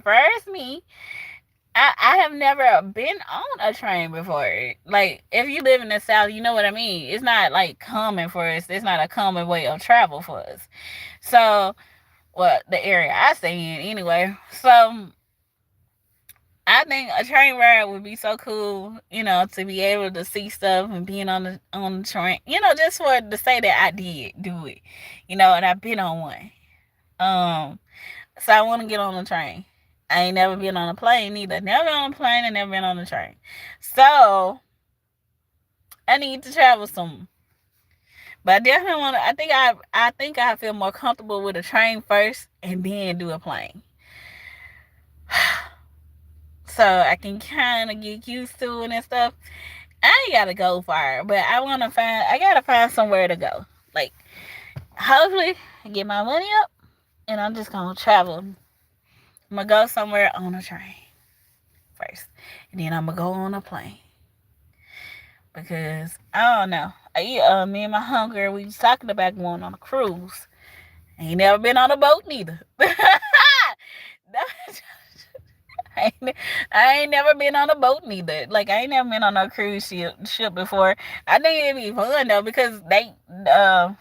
A: First, me, I have never been on a train before. Like, if you live in the South, you know what I mean. It's not like common for us. It's not a common way of travel for us. So, well, the area I stay in anyway. So I think a train ride would be so cool, to be able to see stuff and being on the train, just for to say that I did do it, and I've been on one. So I want to get on the train. I ain't never been on a plane either. Never been on a plane and never been on a train. So I need to travel some. But I definitely want to. I think I feel more comfortable with a train first and then do a plane. So I can kind of get used to it and stuff. I ain't gotta go far, but I gotta find somewhere to go. Like, hopefully, get my money up, and I'm just gonna travel. I'm gonna go somewhere on a train first, and then I'm gonna go on a plane. Because, I don't know. Me and my homegirl, we was talking about going on a cruise. Ain't never been on a boat neither. I ain't never been on a boat neither. Like, I ain't never been on a cruise ship before. I think it'd be fun though because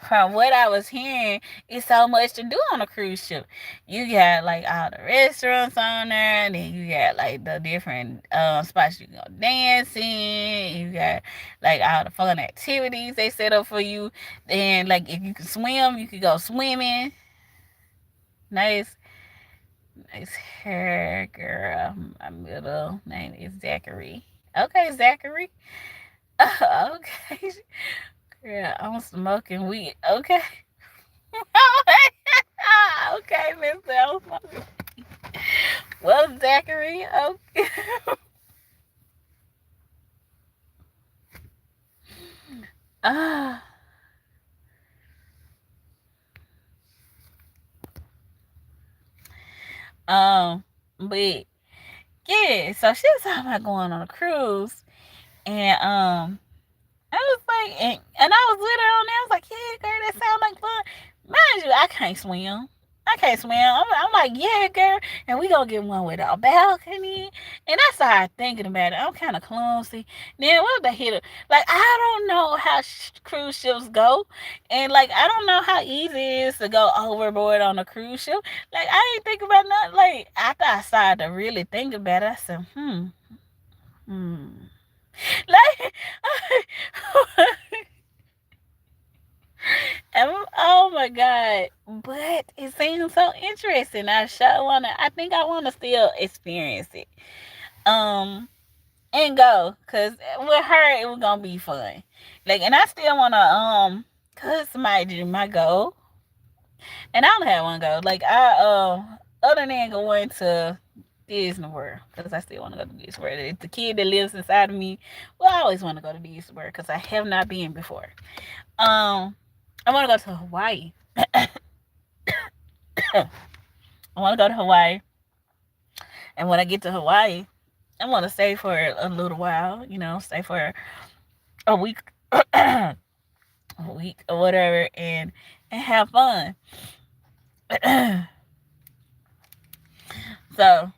A: from what I was hearing, it's so much to do on a cruise ship. You got like all the restaurants on there, and then you got like the different spots you can go dancing. You got like all the fun activities they set up for you. Then like if you can swim, you could go swimming. Nice hair, girl. My middle name is Zachary. Okay, Zachary. Okay. Girl, I'm smoking weed. Okay. Okay, mister. I'm smoking weed. Well, Zachary, okay. But yeah, so she was talking about going on a cruise, and I was like, and I was with her on there. I was like, yeah, girl, that sounds like fun. Mind you, I can't swim. I can't swim. I'm like, yeah, girl. And we gonna get one with a balcony. And I started thinking about it. I'm kind of clumsy. Then what the hell? Like, I don't know how cruise ships go. And, like, I don't know how easy it is to go overboard on a cruise ship. Like, I ain't think about nothing. Like, after I started to really think about it, I said, hmm. Like, oh my god! But it seems so interesting. I think I wanna still experience it. And go, cause with her it was gonna be fun. Like, and I still wanna customize my goal. And I don't have one goal. Like, other than going to Disney World, because I still want to go to Disney World. It's the kid that lives inside of me. Well, I always want to go to Disney World because I have not been before. I want to go to Hawaii. I want to go to Hawaii. And when I get to Hawaii, I want to stay for a little while, stay for a week, a week or whatever, and have fun. So,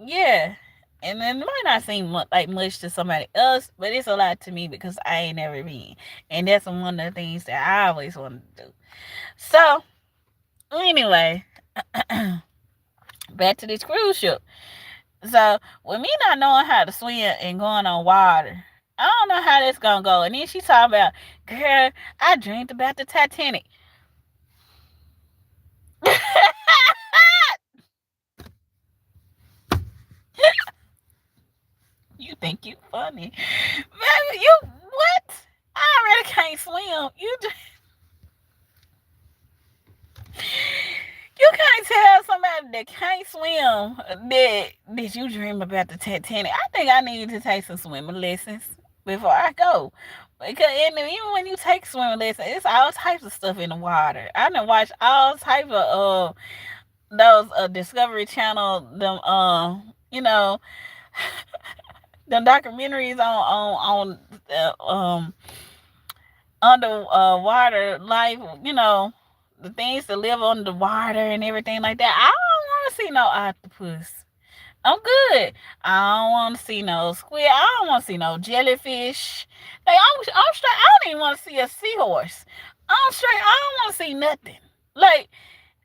A: yeah. And then it might not seem like much to somebody else, but it's a lot to me because I ain't never been. And that's one of the things that I always wanted to do. So, anyway, back to this cruise ship. So, with me not knowing how to swim and going on water, I don't know how that's going to go. And then she talking about, girl, I dreamed about the Titanic. You think you funny. Baby, you, what? I already can't swim. You can't tell somebody that can't swim that you dream about the Titanic. I think I need to take some swimming lessons before I go. Because even when you take swimming lessons, it's all types of stuff in the water. I done watched all type of those Discovery Channel, them them documentaries on underwater life, the things that live underwater and everything like that. I don't want to see no octopus. I'm good. I don't want to see no squid. I don't want to see no jellyfish. Like, I'm straight. I don't even want to see a seahorse. I'm straight. I don't want to see nothing. Like,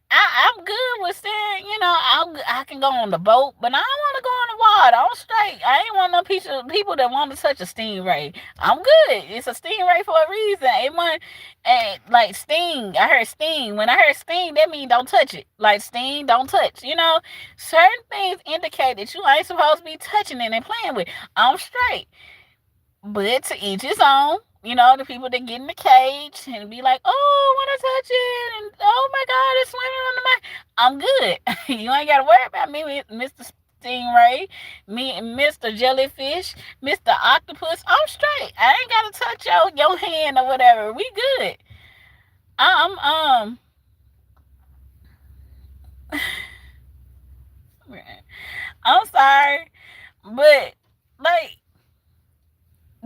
A: I'm good with staying, I can go on the boat, but I don't want to go in the water. I'm straight. I ain't want no people that want to touch a stingray. I'm good. It's a stingray for a reason. It wasn't, like, sting. I heard sting. When I heard sting, that means don't touch it. Like, sting, don't touch. Certain things indicate that you ain't supposed to be touching it and playing with. I'm straight. But to each his own. The people that get in the cage and be like, oh, I want to touch it, and oh my God, it's swimming on the mind. I'm good. You ain't got to worry about me, Mr. Stingray, me, Mr. Jellyfish, Mr. Octopus. I'm straight. I ain't got to touch your hand or whatever. We good. I'm sorry, but, like,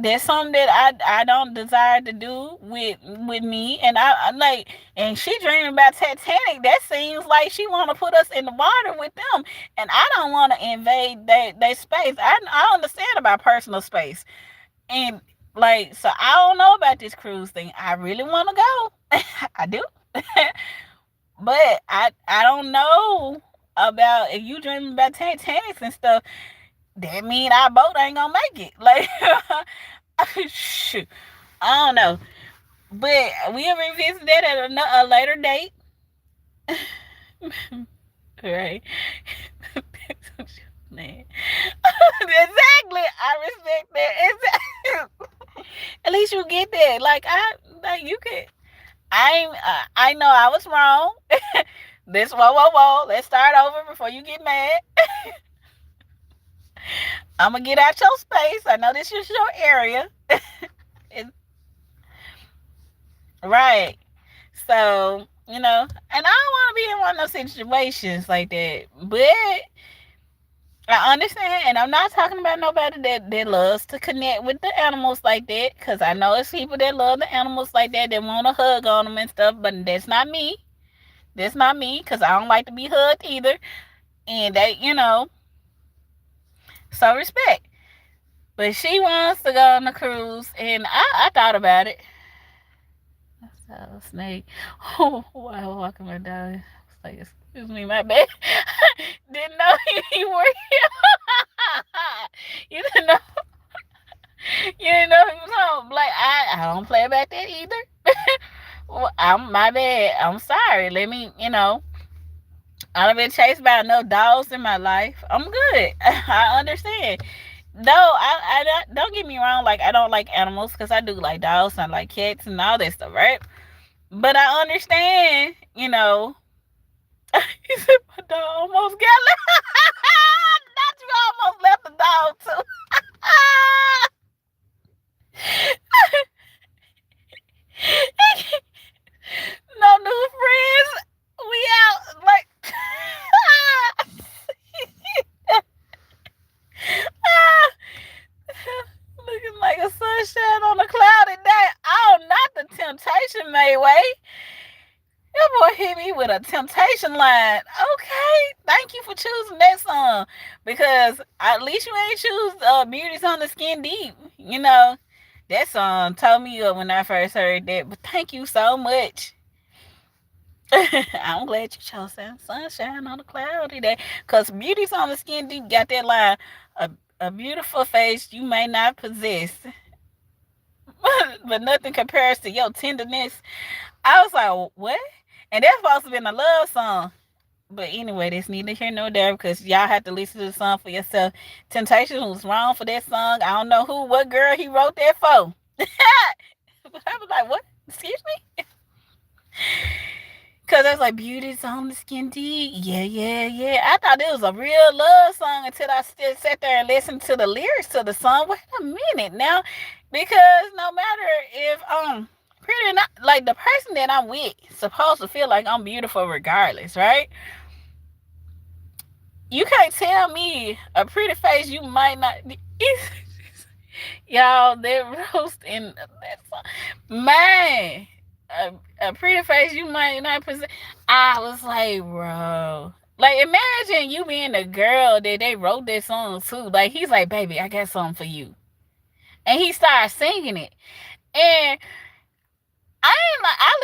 A: that's something that I don't desire to do with me, and I like, and she dreaming about Titanic. That seems like she want to put us in the water with them, and I don't want to invade their space. I understand about personal space, and, like, so I don't know about this cruise thing. I really want to go. I do. But I don't know about, if you dreaming about Titanics and stuff, that mean our boat ain't gonna make it. Like, shoot, I don't know. But we'll revisit that at a later date. Right. Man. Exactly. I respect that. Exactly. At least you get that. Like, you could. I know I was wrong. Whoa. Let's start over before you get mad. I'm gonna get out your space. I know this is your area. Right. So, and I don't want to be in one of those situations like that. But I understand, and I'm not talking about nobody that loves to connect with the animals like that, because I know it's people that love the animals like that want to hug on them and stuff, but that's not me. That's not me, because I don't like to be hugged either. And they, so respect. But she wants to go on the cruise, and I thought about it. So snake. Oh, wow, walking my dog. It's like, excuse me, my bad. Didn't know you were here. You didn't know. You didn't know he was home. Like I don't play about that either. Well, I'm my bad. I'm sorry. Let me, I don't been chased by no dogs in my life. I'm good. I understand. No, I don't get me wrong. Like I don't like animals because I do like dogs and I like cats and all that stuff, right? But I understand, He said my dog almost got left. Not you almost left the dog too. No new friends. We out like looking like a sunshine on a cloudy day. Oh, not the temptation made way. That boy hit me with a temptation line. Okay, thank you for choosing that song because at least you ain't choose "Beauty's on the Skin Deep." That song told me up when I first heard that. But thank you so much. I'm glad you chose "Sunshine on a Cloudy Day" because "Beauty's on the Skin Deep" got that line. A beautiful face you may not possess, but nothing compares to your tenderness. I was like, what? And that's supposed to be a love song. But anyway, that's neither here nor there because y'all have to listen to the song for yourself. Temptation was wrong for that song. I don't know what girl he wrote that for. But I was like, what? Excuse me? Because I was like, beauty's on the skin deep. Yeah, yeah, yeah. I thought it was a real love song until I still sat there and listened to the lyrics to the song. Wait a minute now. Because no matter if pretty or not, like the person that I'm with supposed to feel like I'm beautiful regardless, right? You can't tell me a pretty face you might not. Y'all, they're roasting that song. Man, a pretty face you might not present. I was like, bro. Like, imagine you being the girl that they wrote that song to. Like, he's like, baby, I got something for you. And he starts singing it. And I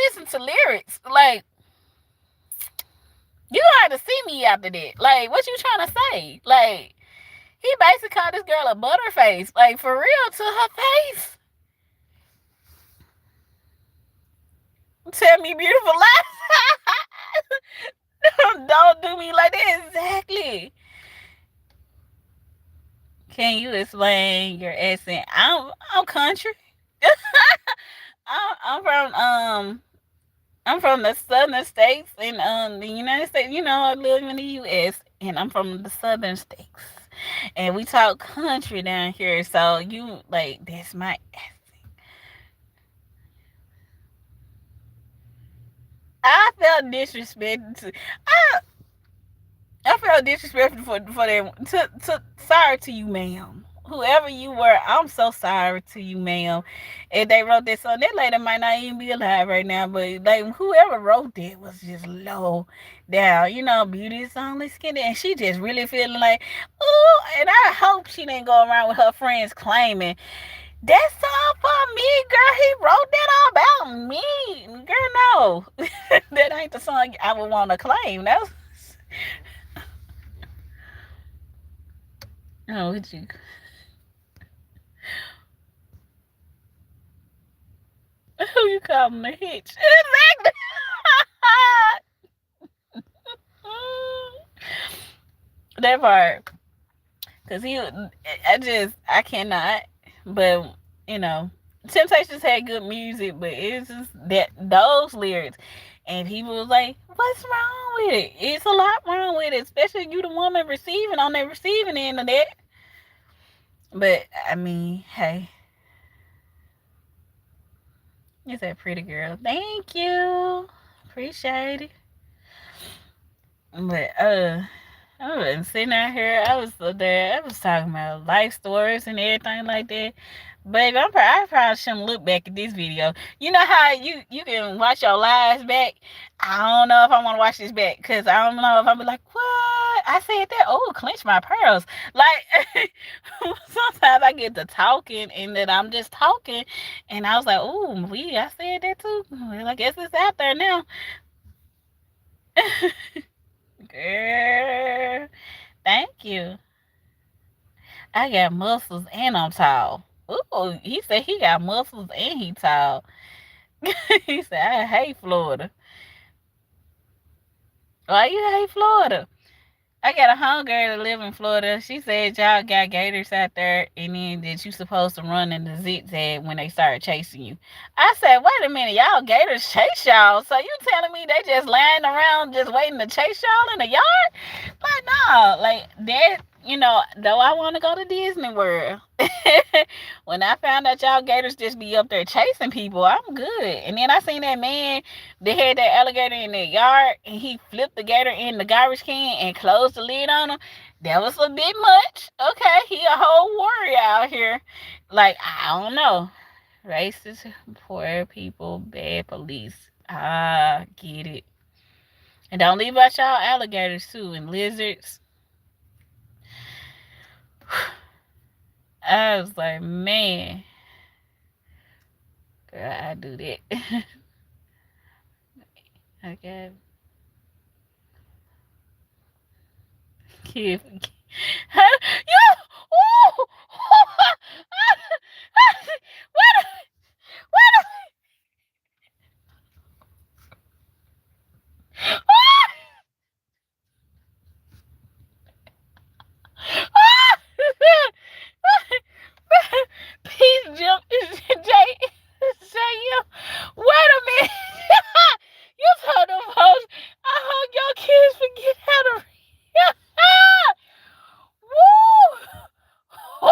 A: listen to lyrics. Like, you gonna have to see me after that. Like, what you trying to say? Like, he basically called this girl a butterface. Like, for real, to her face. Tell me beautiful lies. Don't do me like that. Exactly. Can you explain your accent? I'm country. I'm from the southern states in the United States. I live in the US and I'm from the southern states. And we talk country down here, so you like that's my accent. I felt disrespected to I felt disrespectful for them. Sorry to you, ma'am. Whoever you were, I'm so sorry to you, ma'am. If they wrote that song, that lady might not even be alive right now, but like whoever wrote that was just low down. Beauty is only skin, and she just really feeling like, ooh. And I hope she didn't go around with her friends claiming that song for me, girl. He wrote that all about me, girl. No, that ain't the song I would want to claim. That's oh, would you? Who you calling a hitch? Exactly. That part, cause I cannot. But you know, Temptations had good music, but it's just that those lyrics, and people was like, "What's wrong with it?" It's a lot wrong with it, especially you the woman receiving on the receiving end of that. But I mean, hey, it's that pretty girl. Thank you, appreciate it. But I was sitting out here. I was there. I was talking about life stories and everything like that. Baby, I probably shouldn't look back at this video. You know how you can watch your lives back? I don't know if I want to watch this back because I don't know if I'm like, what? I said that? Oh, clench my pearls. Like, sometimes I get to talking and then I'm just talking and I was like, oh, I said that too. Well, I guess it's out there now. Girl, thank you. I got muscles and I'm tall. Ooh, he said he got muscles and he tall. He said, I hate Florida. Why you hate Florida? I got a homegirl that live in Florida. She said y'all got gators out there and then that you supposed to run in the zigzag when they start chasing you. I said, wait a minute, y'all gators chase y'all. So you telling me they just lying around just waiting to chase y'all in the yard? Like, no, like that, though I want to go to Disney World. When I found out y'all gators just be up there chasing people, I'm good. And then I seen that man that had that alligator in the yard and he flipped the gator in the garbage can and closed the lid on him. That was a bit much. Okay, he a whole warrior out here. Like, I don't know. Racist, poor people, bad police. Get it. And don't leave out y'all alligators too and lizards. I was like, man, girl, I do that. Okay. Kid, you, ooh, what? What? Peace, Jim. Jay, wait a minute. You told them folks, I hope your kids forget how to read. Woo!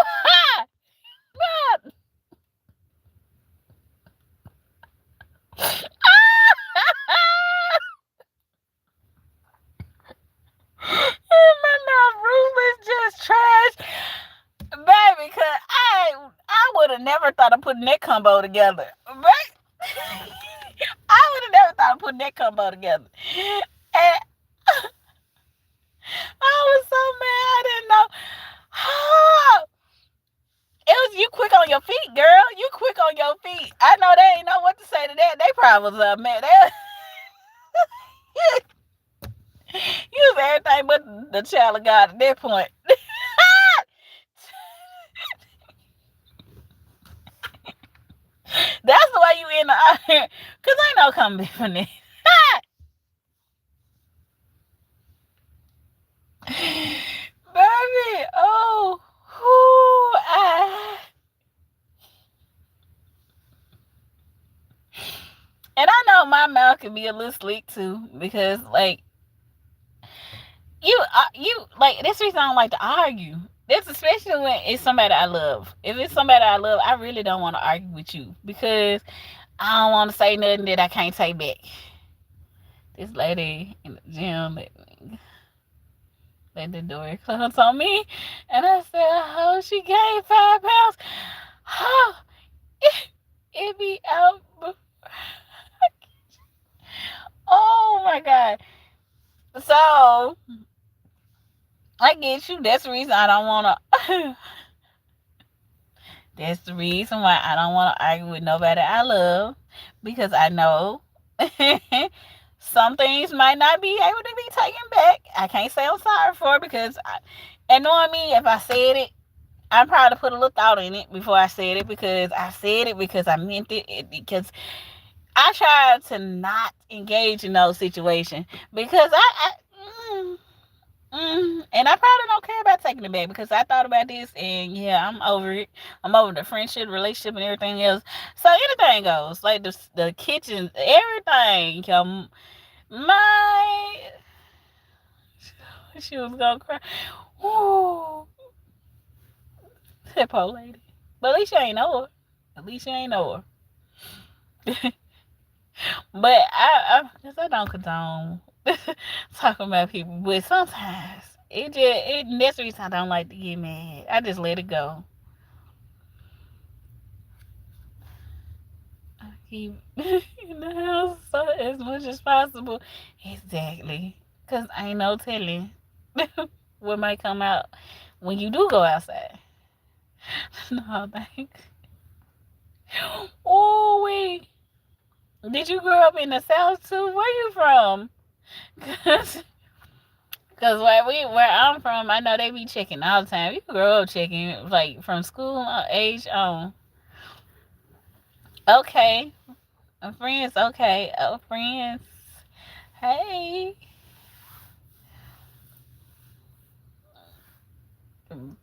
A: My room is just trash. Baby, cause I would have never thought of putting that combo together. Right? I would have never thought of putting that combo together. And I was so mad. I didn't know. It was you quick on your feet, girl. You quick on your feet. I know they ain't know what to say to that. They probably was mad. You was everything but the child of God at that point. That's the way you in the iron. Cause ain't no coming from this. Baby, oh, and I know my mouth can be a little sleek too, because like you like that's the reason I don't like to argue. That's especially when it's somebody I love. If it's somebody I love, I really don't want to argue with you because I don't want to say nothing that I can't take back. This lady in the gym let the door close on me, and I said, "Oh, she gained 5 pounds. Oh, it be out." Oh my God! So I get you. That's the reason I don't want to. That's the reason why I don't want to argue with nobody I love, because I know some things might not be able to be taken back. I can't say I'm sorry for it because, and knowing me, if I said it, I probably put a little thought in it before I said it, because I said it because I meant it, because I try to not engage in those situations because and I probably don't care about taking it back because I thought about this and yeah, I'm over it. I'm over the friendship, relationship, and everything else. So anything goes. Like the kitchen, everything. My she was gonna cry. Ooh, that poor lady. But at least you ain't know her. At least you ain't know her. But I don't condone talking about people. But sometimes that's the reason I don't like to get mad. I just let it go. be in the house so as much as possible. Exactly. Because ain't no telling what might come out when you do go outside. No, thanks. Oh, wait. Did you grow up in the South too? Where you from? Cause where I'm from, I know they be checking all the time. You grow up checking like from school age on. Okay, friends. Okay, oh friends. Hey,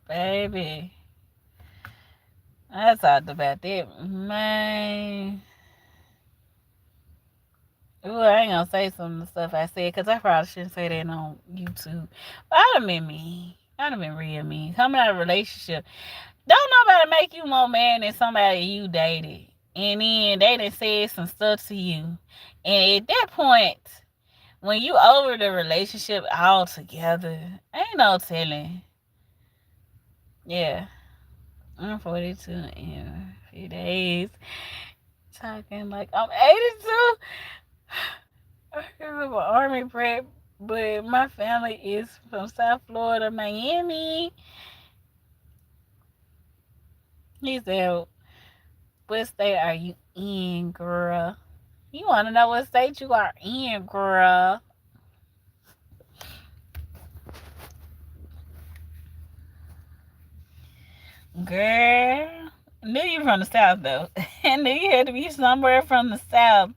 A: baby. I talked about that, man. Ooh, I ain't gonna say some of the stuff I said because I probably shouldn't say that on YouTube. But I'd have been mean. I'd have been real mean. Coming out of a relationship, don't nobody make you more mad than somebody you dated. And then they done said some stuff to you. And at that point, when you over the relationship altogether, ain't no telling. Yeah. I'm 42 in a few days. Talking like I'm 82. I remember Army prep, but my family is from South Florida, Miami. He said, what state are you in, girl? You want to know what state you are in, girl? Girl, knew you from the South, though. And knew you had to be somewhere from the South.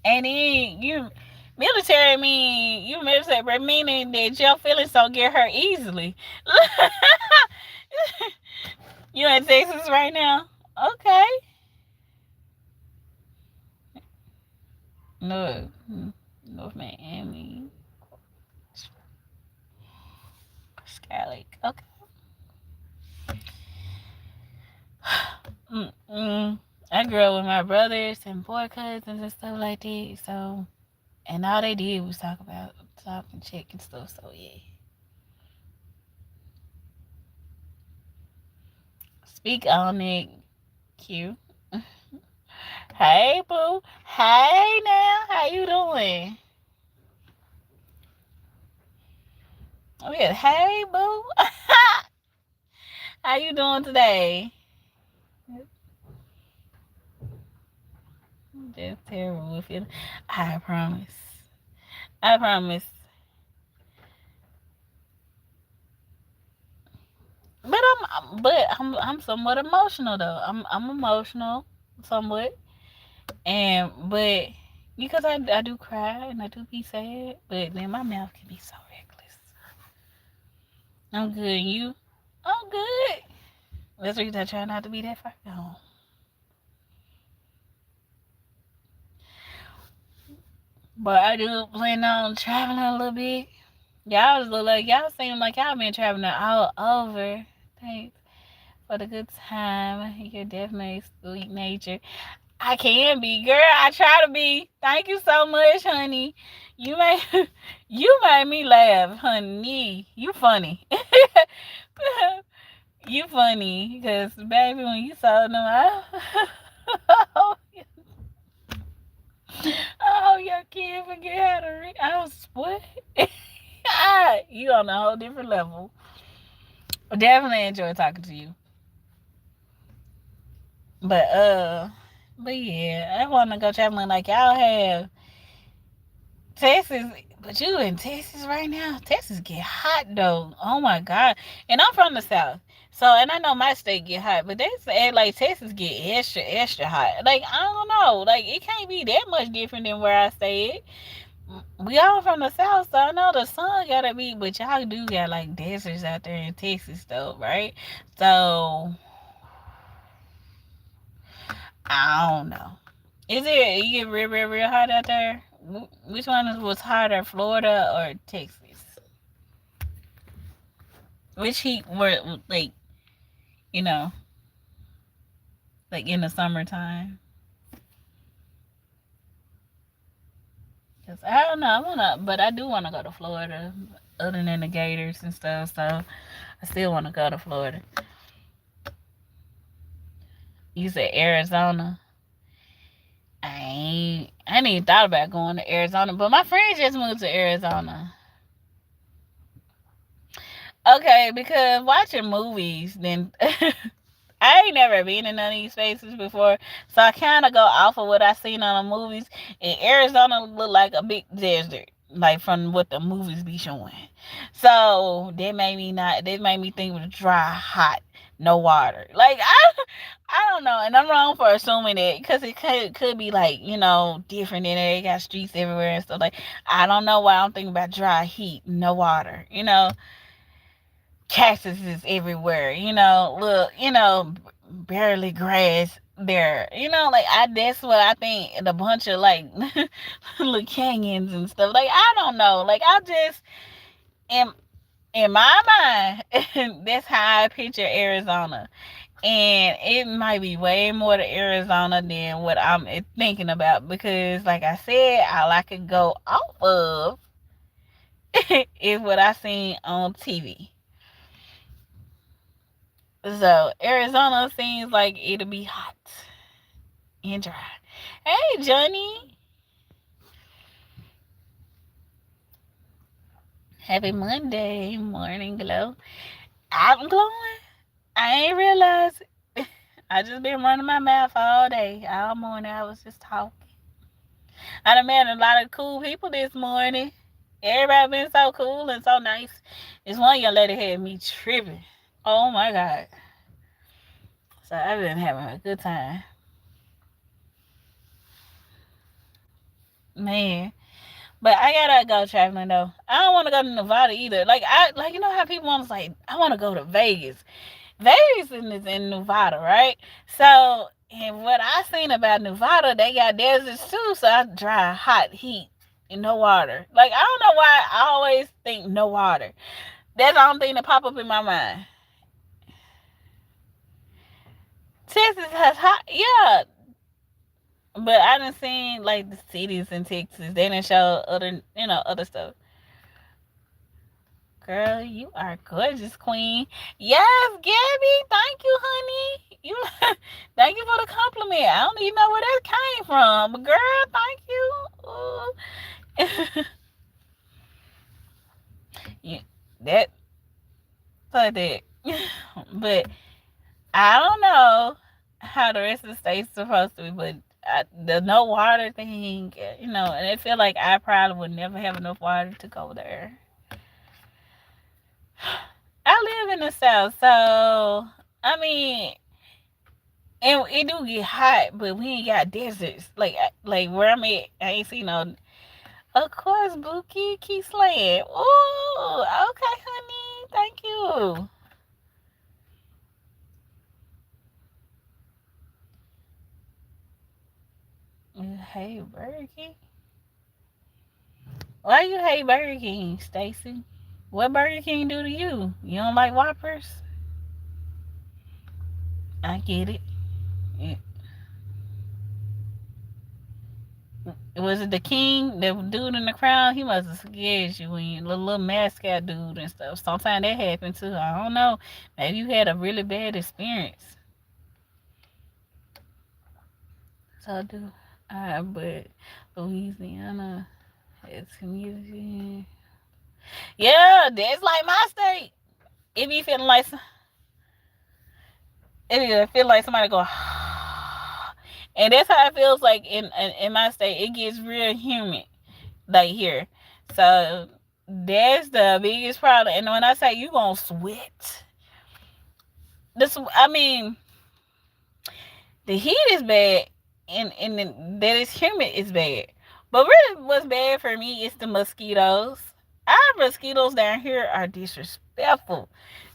A: And then you military, but meaning that your feelings don't get hurt easily. You in Texas right now? Okay. No, North Miami, Skylick. Okay. I grew up with my brothers and boy cousins and stuff like that. So, and all they did was talk and check and stuff. So yeah. Speak on it, Q. Hey, boo. Hey, now. How you doing? Oh, yeah. Hey, boo. How you doing today? That's terrible with you. I promise. I promise. But I'm somewhat emotional though. I'm emotional somewhat. But because I do cry and I do be sad, but then my mouth can be so reckless. I'm good. And you? I'm good. That's the reason I try not to be that far gone. But I do plan on traveling a little bit. Y'all seem like y'all been traveling all over. Thanks for the good time. You're definitely sweet nature. I can be, girl. I try to be. Thank you so much, honey. You made you made me laugh, honey. You funny. You funny, because baby, when you saw them, oh, your kid forget how to read. I was what? You on a whole different level. Definitely enjoy talking to you. But yeah, I want to go traveling like y'all have. Texas, but you in Texas right now? Texas get hot though. Oh my god! And I'm from the South, so and I know my state get hot, but they say like Texas get extra hot. Like I don't know, like it can't be that much different than where I stay. We all from the South, so I know the sun gotta be, but y'all do got like deserts out there in Texas though, right? So I don't know. Is it you get real hot out there? Which one was hotter, Florida or Texas? Which heat were like, you know, like in the summertime? Cause I don't know, but I do wanna go to Florida, other than the Gators and stuff. So I still wanna go to Florida. You said Arizona. I I ain't even thought about going to Arizona, but my friend just moved to Arizona. Okay, because watching movies, then I ain't never been in none of these spaces before, so I kind of go off of what I seen on the movies. And Arizona look like a big desert, like from what the movies be showing. So that made me not. That made me think it was dry, hot, no water. Like I don't know, and I'm wrong for assuming that because it could be like different in there. They got streets everywhere and stuff. Like I don't know why I'm thinking about dry heat, no water. Cactuses everywhere, look, barely grass there. Like that's what I think, and a bunch of like little canyons and stuff. Like I don't know. Like I just am in my mind, that's how I picture Arizona. And it might be way more to Arizona than what I'm thinking about because like I said, all I could go off of is what I seen on TV. So Arizona seems like it'll be hot and dry. Hey Johnny. Happy Monday morning glow. I'm glowing. I ain't realized. I just been running my mouth all day. All morning I was just talking. I done met a lot of cool people this morning. Everybody been so cool and so nice. This one young lady had me tripping. Oh my God. So I've been having a good time. Man. But I gotta go traveling though. I don't want to go to Nevada either. Like how people want to like I want to go to Vegas. Vegas is in Nevada, right? So and what I seen about Nevada, they got deserts too. So I dry, hot, heat, and no water. Like I don't know why I always think no water. That's the only thing that pop up in my mind. Texas has hot, yeah. But I done seen like the cities in Texas. They didn't show other stuff. Girl, you are gorgeous, queen. Yes, Gabby. Thank you, honey. Thank you for the compliment. I don't even know where that came from, but girl, thank you. Yeah, that so that. But I don't know how the rest of the state's supposed to be, but the no water thing, and I feel like I probably would never have enough water to go there. I live in the South, so I mean, and it do get hot, but we ain't got deserts. Like where I'm at, I ain't seen no. Of course, Bookie, keep slaying. Ooh, okay, honey, thank you. You hate Burger King? Why you hate Burger King, Stacy? What Burger King do to you? You don't like Whoppers? I get it. Was it the king, the dude in the crowd? He must have scared you when you little mascot dude and stuff. Sometimes that happened too. I don't know. Maybe you had a really bad experience. So I do. But Louisiana has community. Yeah, that's like my state. It be feeling like somebody go, and that's how it feels like in my state. It gets real humid, like here. So that's the biggest problem. And when I say you gonna sweat, I mean, the heat is bad, and that it's humid is bad. But really, what's bad for me is the mosquitoes. Our mosquitoes down here are disrespectful.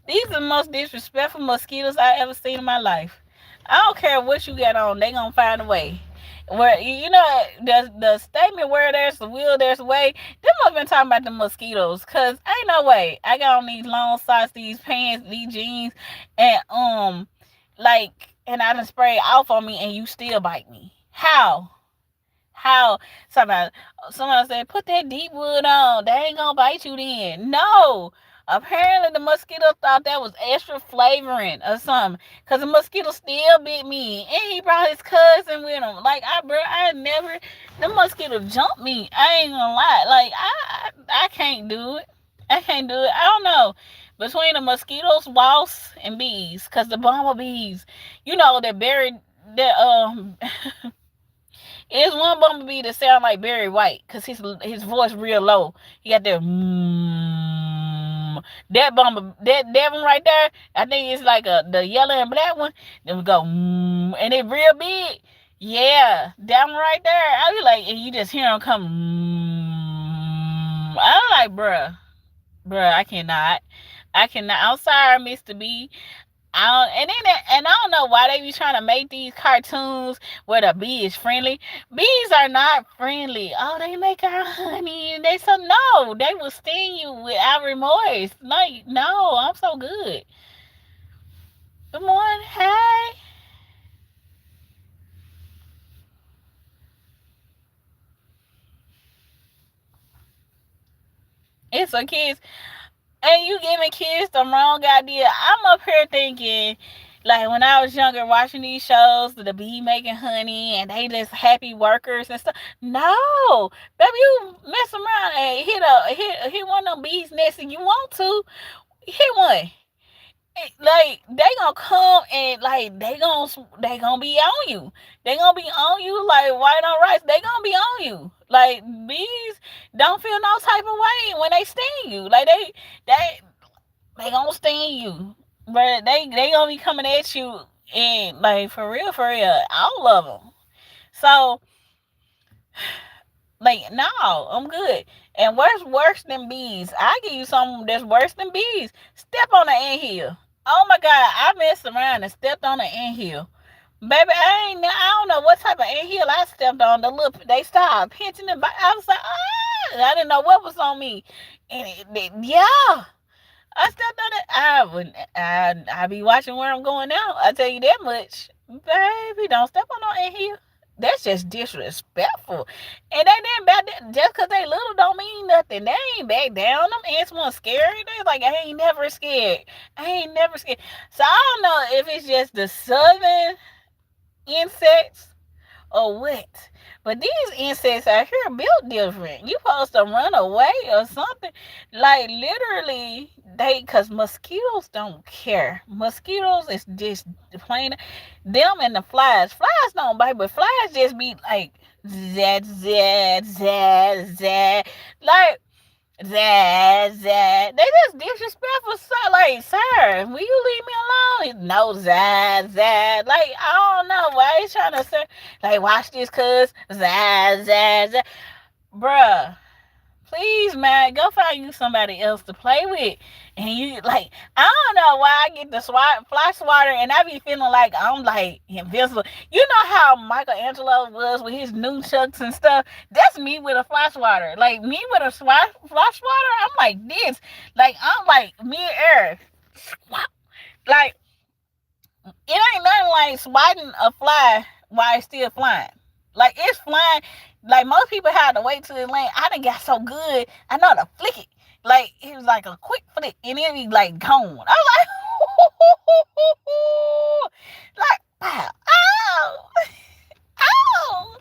A: These are the most disrespectful mosquitoes I ever seen in my life. I don't care what you got on, they gonna find a way. Where the statement where there's a will, there's a way. They must have been talking about the mosquitoes, cause ain't no way I got on these long socks, these pants, these jeans, and and I done spray off on me, and you still bite me. How? How? Somebody said, put that deep wood on. They ain't gonna bite you then. No. Apparently, the mosquito thought that was extra flavoring or something. Because the mosquito still bit me. And he brought his cousin with him. Like, I never, the mosquito jumped me. I ain't gonna lie. Like, I can't do it. I can't do it. I don't know. Between the mosquitoes, wasps, and bees. Because the bumblebees, they're buried, that, it's one bumblebee that sound like Barry White because his voice real low. He got that that one right there. I think it's like the yellow and black one. Then we go and it real big. Yeah, that one right there. I be like, and you just hear him come. I'm like, bruh, I cannot. I'm sorry, Mr. B. And I don't know why they be trying to make these cartoons where the bee is friendly. Bees are not friendly. Oh, they make our honey, and no, they will sting you without remorse. Like, no, I'm so good. Good morning, hey. It's a kids, and you giving kids the wrong idea. I'm up here thinking, like when I was younger, watching these shows, the bee making honey, and they just happy workers and stuff. No, baby, you mess around and hit one of them bees nests, and you want to hit one. Like they gonna come and like they gonna be on you. They gonna be on you like white on rice. They gonna be on you. Like bees don't feel no type of way when they sting you. Like they gonna sting you, but they gonna be coming at you and like for real, all of them. So like no, I'm good. And what's worse than bees? I give you something that's worse than bees. Step on an anthill. Oh my God, I messed around and stepped on an anthill. Baby, I don't know what type of anthill I stepped on. They started pinching it. I was like, I didn't know what was on me. And yeah, I stepped on it. I be watching where I'm going now. I tell you that much. Baby, don't step on no anthill. That's just disrespectful. And they didn't back down. Just because they little don't mean nothing. They ain't back down. Them ants weren't scary. They like, I ain't never scared. I ain't never scared. So I don't know if it's just the southern insects or what. But these insects out here built different. You supposed to run away or something. Like literally, cause mosquitoes don't care. Mosquitoes is just plain them and the flies. Flies don't bite, but flies just be like zat zat zat zat. Like Zad. They just disrespectful. So, like, sir, will you leave me alone? No, Zad. Like, I don't know why he's trying to say, like, watch this, cuz. Zad. Bruh, please, man, go find you somebody else to play with. And you, like, I don't know why I get the fly swatter and I be feeling like I'm, like, invincible. You know how Michelangelo was with his nunchucks and stuff? That's me with a fly swatter. Like, me with a fly swatter, I'm like this. Like, I'm like mid-air. Like, it ain't nothing like swatting a fly while it's still flying. Like, it's flying. Like, most people have to wait till it land. I done got so good, I know how to flick it. Like, it was like a quick flick, and it be like gone. I was like, like, pow, ow, ow.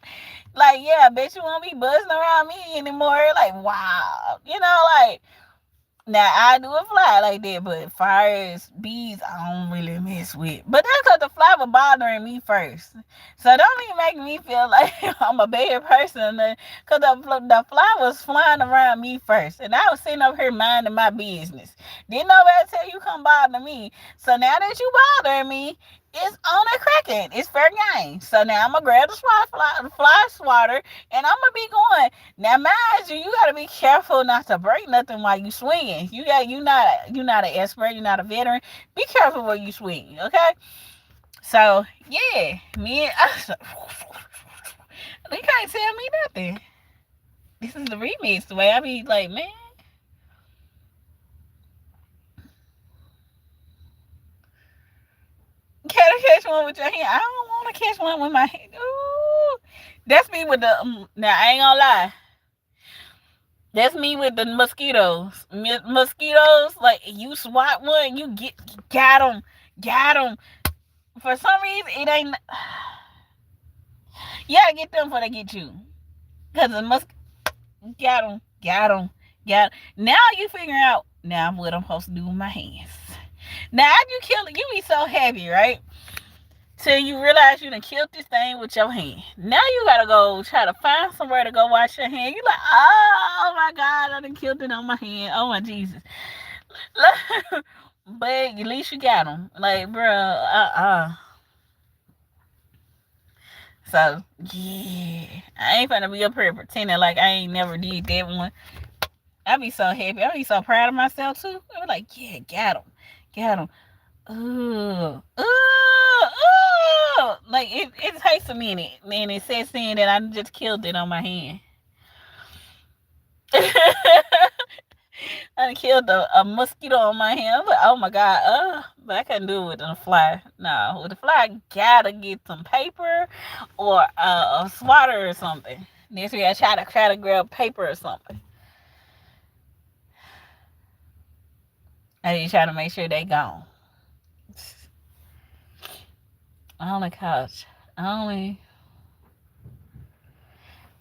A: Like, yeah, I bet you won't be buzzing around me anymore. Like, wow. Like, now I do a fly like that, but fires, bees, I don't really mess with. But that's because the fly was bothering me first. So don't even make me feel like I'm a bad person. Because the fly was flying around me first. And I was sitting up here minding my business. Didn't nobody tell you come bother me. So now that you bothering me, it's on a cracking. It's fair game. So now I'm going to grab the fly swatter and I'm going to be going. Now, mind you, you got to be careful not to break nothing while you swinging. You're not an expert. You're not a veteran. Be careful when you swing, okay? So, yeah. You can't tell me nothing. This is the remix. The way I be like, man. Can I catch one with your hand? I don't want to catch one with my hand. Ooh. That's me with the. Now, I ain't going to lie. That's me with the mosquitoes. Mosquitoes, like you swat one, you got them, got them. For some reason, it ain't. You gotta get them before they get you. Cause the got them, got them, got 'em. Now you figure out now what I'm supposed to do with my hands. Now you kill it, you be so happy, right? Till you realize you done killed this thing with your hand. Now you gotta go try to find somewhere to go wash your hand. You like, oh my God, I done killed it on my hand. Oh my Jesus. But at least you got them. Like, bro, So, yeah. I ain't finna be up here pretending like I ain't never did that one. I be so happy. I be so proud of myself, too. I be like, yeah, got him. Got him. Ooh. Ooh. Ooh. Like, it takes a minute. And it says in that I just killed it on my hand. I killed a mosquito on my hand. I'm like, oh my God, but I couldn't do it with a fly. No, with a fly, I gotta get some paper or a swatter or something. Next week, I try to grab paper or something. I just try to make sure they gone. On the couch, only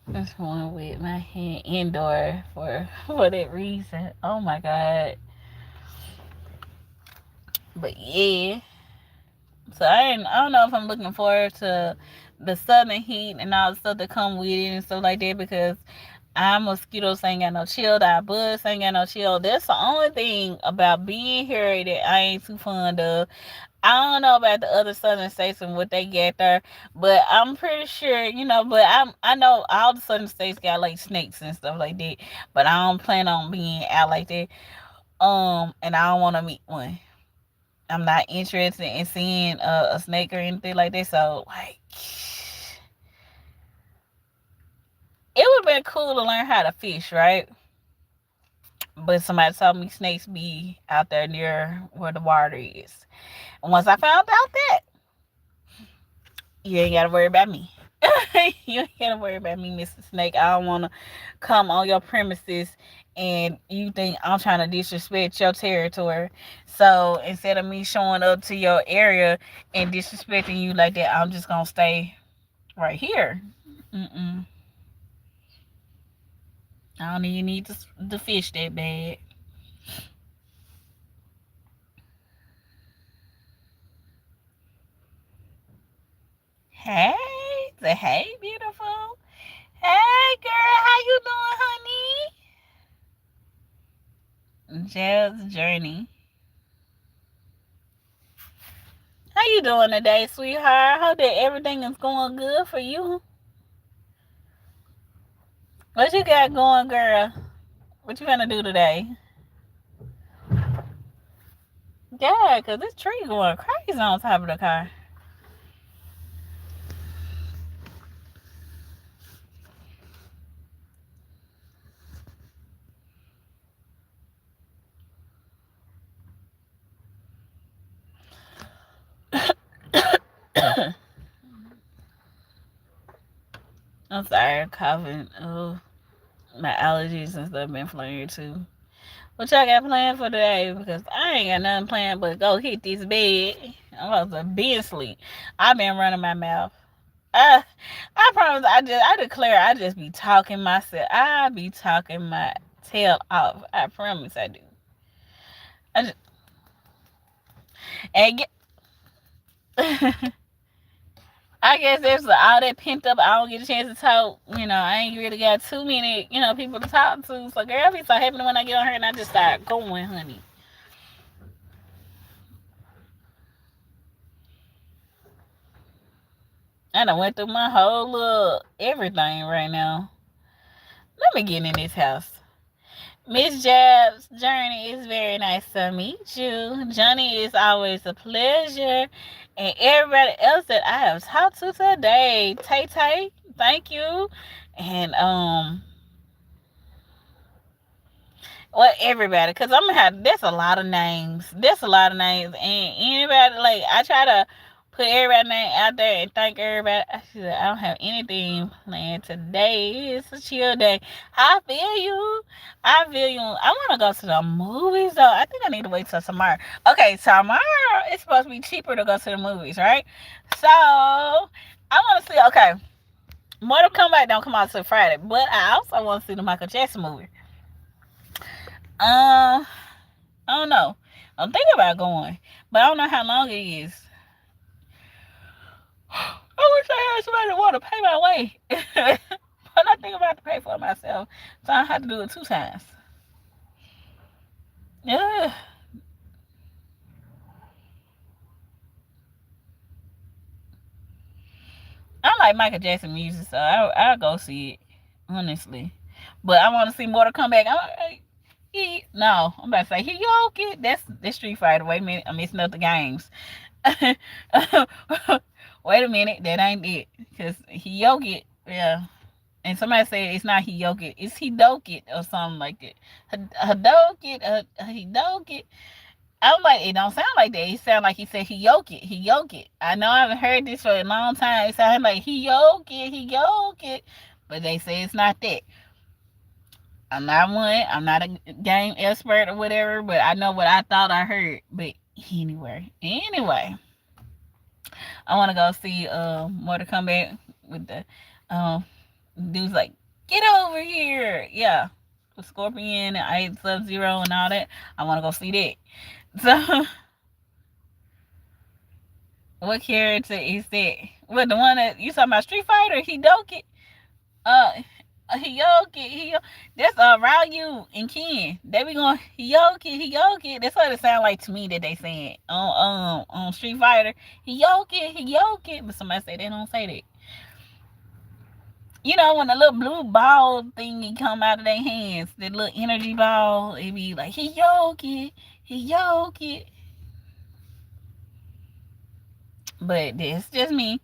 A: this one with my hand indoor for that reason. Oh my God. But yeah. So I don't know if I'm looking forward to the southern heat and all the stuff that come with it and stuff like that, because our mosquitoes ain't got no chill, our bugs ain't got no chill. That's the only thing about being here that I ain't too fond of. I don't know about the other southern states and what they get there, but I'm pretty sure, but I know all the southern states got like snakes and stuff like that, but I don't plan on being out like that. And I don't want to meet one. I'm not interested in seeing a snake or anything like that. So, like, it would have been cool to learn how to fish, right? But somebody told me snakes be out there near where the water is. And once I found out that, you ain't got to worry about me. You ain't got to worry about me, Mr. Snake. I don't want to come on your premises and you think I'm trying to disrespect your territory. So instead of me showing up to your area and disrespecting you like that, I'm just going to stay right here. Mm-mm. I don't even need to fish that bad. Hey, say hey, beautiful. Hey, girl, how you doing, honey? Jazz Journey. How you doing today, sweetheart? Hope that everything is going good for you. What you got going, girl? What you gonna do today? Yeah, because this tree going crazy on top of the car. I'm sorry, coughing. Oh, my allergies and stuff been flaring too. What y'all got planned for today? Because I ain't got nothing planned but go hit this bed. I'm about to be asleep. I've been running my mouth. I promise. I declare. I just be talking myself. I be talking my tail off. I promise I do. I just and get. I guess there's all that pent up. I don't get a chance to talk. I ain't really got too many, people to talk to. So, girl, I be so happy when I get on here and I just start going, honey. I done went through my whole little everything right now. Let me get in this house. Miss Jab's Journey, is very nice to meet you. Johnny, is always a pleasure. And everybody else that I have talked to today, Tay Tay, thank you. And well, everybody, because that's a lot of names. And anybody, like, I try to put everybody's name out there and thank everybody. I said, I don't have anything planned today. It's a chill day. I feel you. I feel you. I want to go to the movies, though. I think I need to wait till tomorrow. Okay, tomorrow it's supposed to be cheaper to go to the movies, right? So, I want to see, okay, Mortal Kombat don't come out till Friday, but I also want to see the Michael Jackson movie. I don't know. I'm thinking about going, but I don't know how long it is. I wish I had somebody to want to pay my way. But I think about to pay for it myself, so I have to do it 2 times. Yeah. I like Michael Jackson music, so I'll go see it, honestly. But I want to see Mortal Kombat. No, I'm about to say Hiyoki. That's Street Fighter. Wait a minute, I'm mixing up the games. Wait a minute, that ain't it. Because Hiyoki, yeah. And somebody said it's not Hiyoki, it's Hidokit or something like that. Hidokit. I'm like, it don't sound like that. It sound like he said Hiyokit. I know I haven't heard this for a long time. It sounds like Hiyokit. But they say it's not that. I'm not one. I'm not a game expert or whatever, but I know what I thought I heard. But anyway, I want to go see Mortal Kombat with the dudes like, get over here. Yeah. With Scorpion and I Sub-Zero and all that. I want to go see that. So, what character is that? What, the one that you talking about, Street Fighter? Hidoki? Hiyoki. That's Ryu and Ken. They be going Hiyoki. That's what it sounds like to me that they saying on Street Fighter. Hiyoki. But somebody say they don't say that. You know, when the little blue ball thingy come out of their hands, the little energy ball, it be like Hiyoki. But it's just me.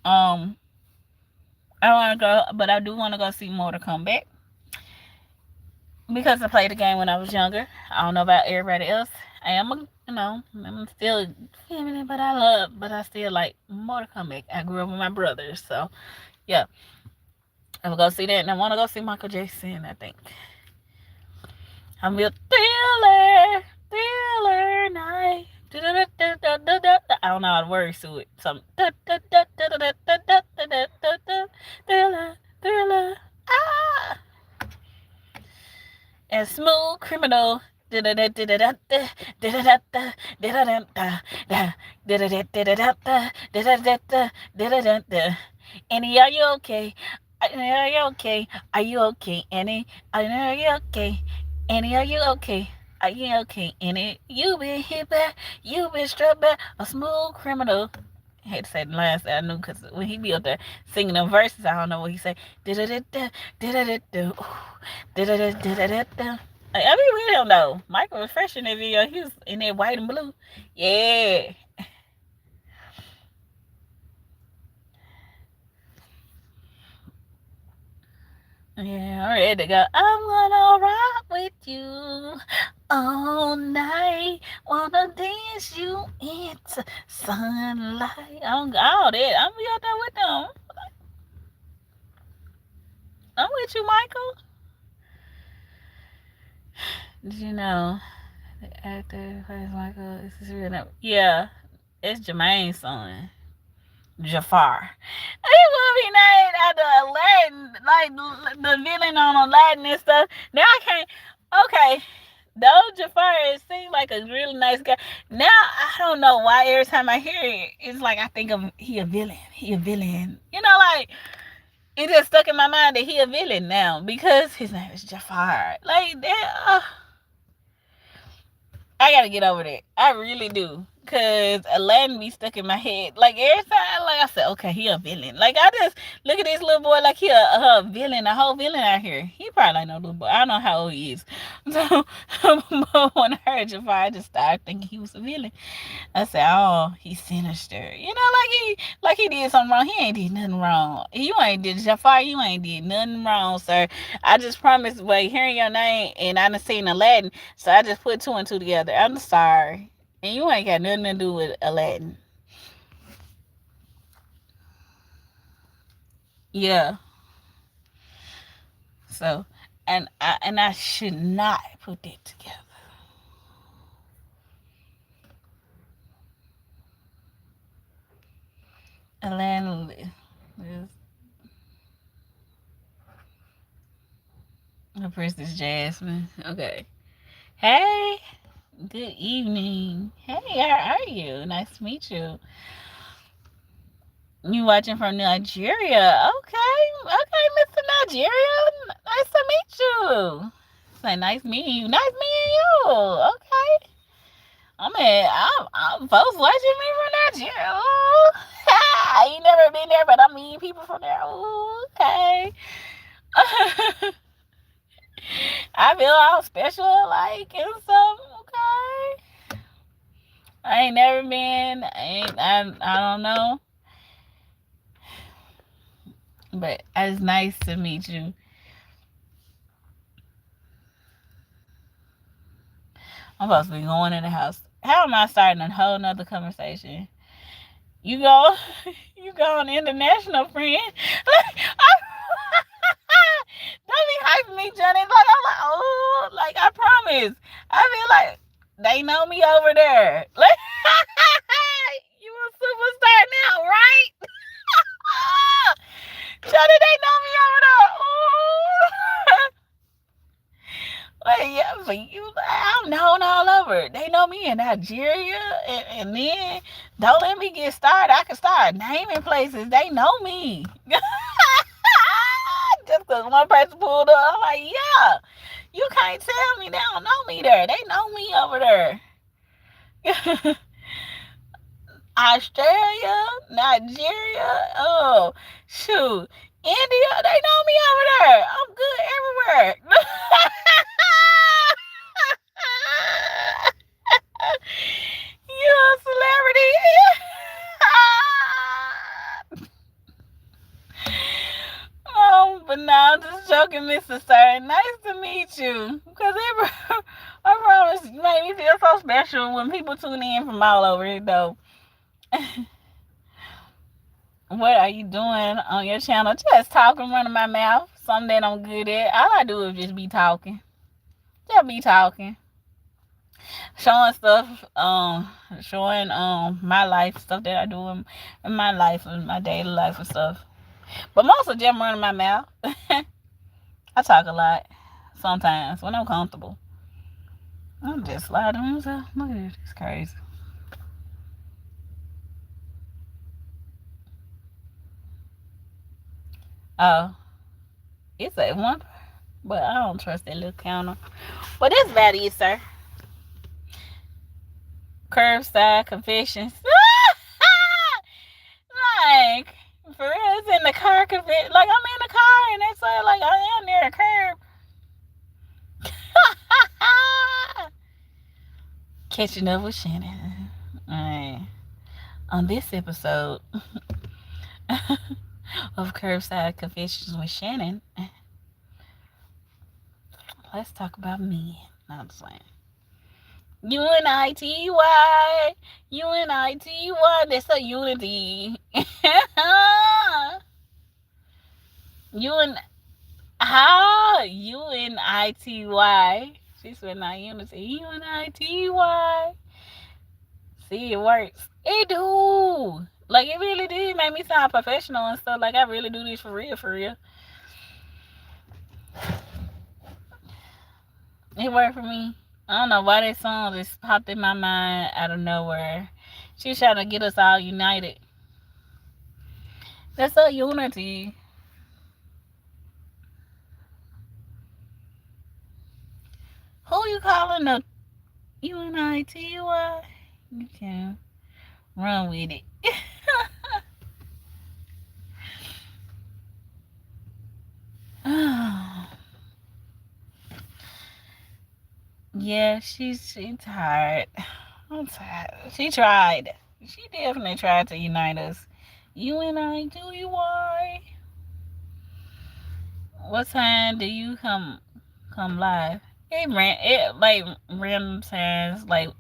A: I want to go, but I do want to go see Mortal Kombat because I played the game when I was younger. I don't know about everybody else. I'm still feminine, but I still like Mortal Kombat. I grew up with my brothers, so yeah. I'm gonna go see that, and I want to go see Michael Jackson. I think I'm a thriller night. I don't know how the words to it. Some thriller. Ah, and Smooth Criminal. Annie, are you okay? Are you okay? Are you okay? Annie, are you okay? Annie, are you okay? Are you okay? Annie, you been hit back, you been struck back, a smooth criminal. I had to say the last that I knew because when he be up there singing them verses, I don't know what he say. I mean, we don't know. Michael was fresh in that video. He was in that white and blue. Yeah. Yeah, I'm ready to go. I'm gonna rock with you all night. Wanna dance you into sunlight. I'm all that. I'm be out there with them. I'm with you, Michael. Did you know the actor plays Michael? Is his real name? Yeah, it's Jermaine's son. Jafar. He will be named after Aladdin, like the villain on Aladdin and stuff. Now I can't. Okay, though Jafar seems like a really nice guy. Now I don't know why every time I hear it, it's like I think of he a villain. You know, like it just stuck in my mind that he a villain now because his name is Jafar. Like that. I gotta get over that. I really do. Cause Aladdin be stuck in my head. Like every time, like I said, okay, he a villain. Like I just look at this little boy like he a villain, a whole villain out here. He probably ain't no little boy. I don't know how old he is. So when I heard Jafar, I just started thinking he was a villain. I said, oh, he's sinister. You know, like he did something wrong. He ain't did nothing wrong. You ain't did Jafar. You ain't did nothing wrong, sir. I just promised by hearing your name, and I done seen Aladdin, so I just put 2 and 2 together. I'm sorry, and you ain't got nothing to do with Aladdin. Yeah. So, and I should not put that together. Atlanta is the Princess Jasmine. Okay. Hey, good evening. Hey, how are you? Nice to meet you. You watching from Nigeria? Okay, Mr. Nigeria. Nice to meet you. Say nice meeting you. Nice meeting you. Okay. I'm folks watching me from Nigeria. Ooh. I ain't never been there, but I meet people from there. Ooh, okay. I feel all special, like and stuff. Okay. I ain't never been. I don't know, but it's nice to meet you. I'm supposed to be going in the house. How am I starting a whole nother conversation? You go, you go on international friend. Don't be hyping me, Johnny. Like I'm like, oh, like I promise. I feel like they know me over there. Like you a superstar now, right? Johnny, they know me over there. Ooh. Like, yeah, but I'm known all over. They know me in Nigeria, and then don't let me get started. I can start naming places. They know me. Just because one person pulled up, I'm like, yeah, you can't tell me they don't know me there. They know me over there. Australia, Nigeria, oh, shoot. India, they know me over there. I'm good everywhere. You a celebrity. But now I'm just joking, Mr. Sir. Nice to meet you. Because I promise you made me feel so special when people tune in from all over, though. What are you doing on your channel? Just talking, running my mouth. Something that I'm good at. All I do is just be talking. Just be talking. Showing stuff, showing my life, stuff that I do in my life and my daily life and stuff. But mostly just running my mouth. I talk a lot sometimes when I'm comfortable. I'm just sliding myself. Look at this. It's crazy. Oh, it's at one, but I don't trust that little counter. What is that is, sir? Curbside confessions. Like, for real, it's in the car confession. Like, I'm in the car and it's like I am near a curb. Catching up with Shannon. Alright. On this episode of Curbside Confessions with Shannon, let's talk about me. No, I'm just saying. UNITY. UNITY. That's a unity. UN. How? UNITY. She said not unity. UNITY. See, it works. It do. Like, it really did make me sound professional and stuff. Like, I really do this for real, for real. It worked for me. I don't know why that song just popped in my mind out of nowhere. She's trying to get us all united. That's a unity. Who you calling the UNITY? You can run with it. Yeah, she's tired. I'm tired. She tried. She definitely tried to unite us. UNITY. What time do you come live? It like random times, like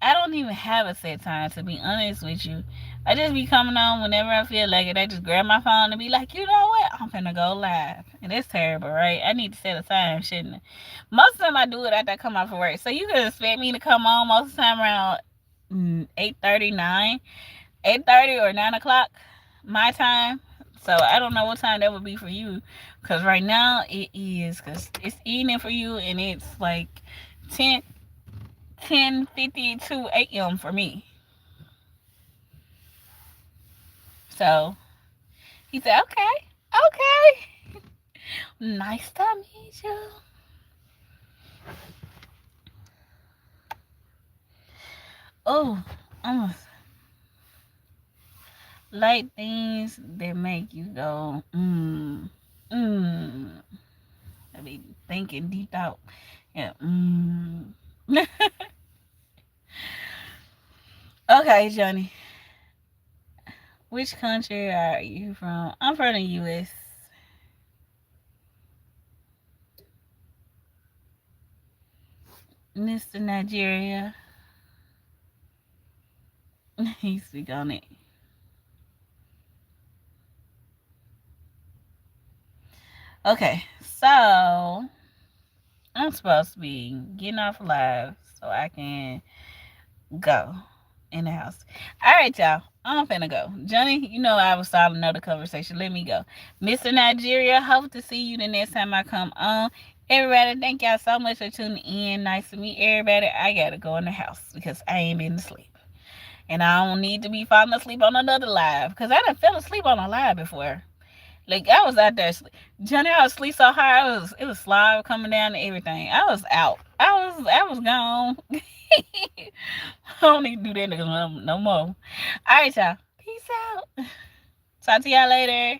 A: I don't even have a set time, to be honest with you. I just be coming on whenever I feel like it. I just grab my phone and be like, you know what? I'm finna go live. And it's terrible, right? I need to set a time, shouldn't I? Most of the time I do it after I come out from work. So you can expect me to come on most of the time around 8:30, 8:30 or 9 o'clock my time. So I don't know what time that would be for you. Because right now it is. Because it's evening for you and it's like 10:52 a.m. for me. So he said, okay, okay. Nice to meet you. Oh, almost like things that make you go, mm. I be thinking deep out. Yeah, Okay, Johnny. Which country are you from? I'm from the U.S. Mr. Nigeria. He speak on it. Okay, so I'm supposed to be getting off live so I can go in the house. All right, y'all. I'm finna go. Johnny, you know I was starting another conversation. Let me go. Mr. Nigeria, hope to see you the next time I come on. Everybody, thank y'all so much for tuning in. Nice to meet everybody. I gotta go in the house because I ain't been asleep. And I don't need to be falling asleep on another live because I done fell asleep on a live before. Like I was out there, Johnny. I was asleep so hard. It was slide coming down and everything. I was out. I was gone. I don't need to do that no more. All right, y'all. Peace out. Talk to y'all later.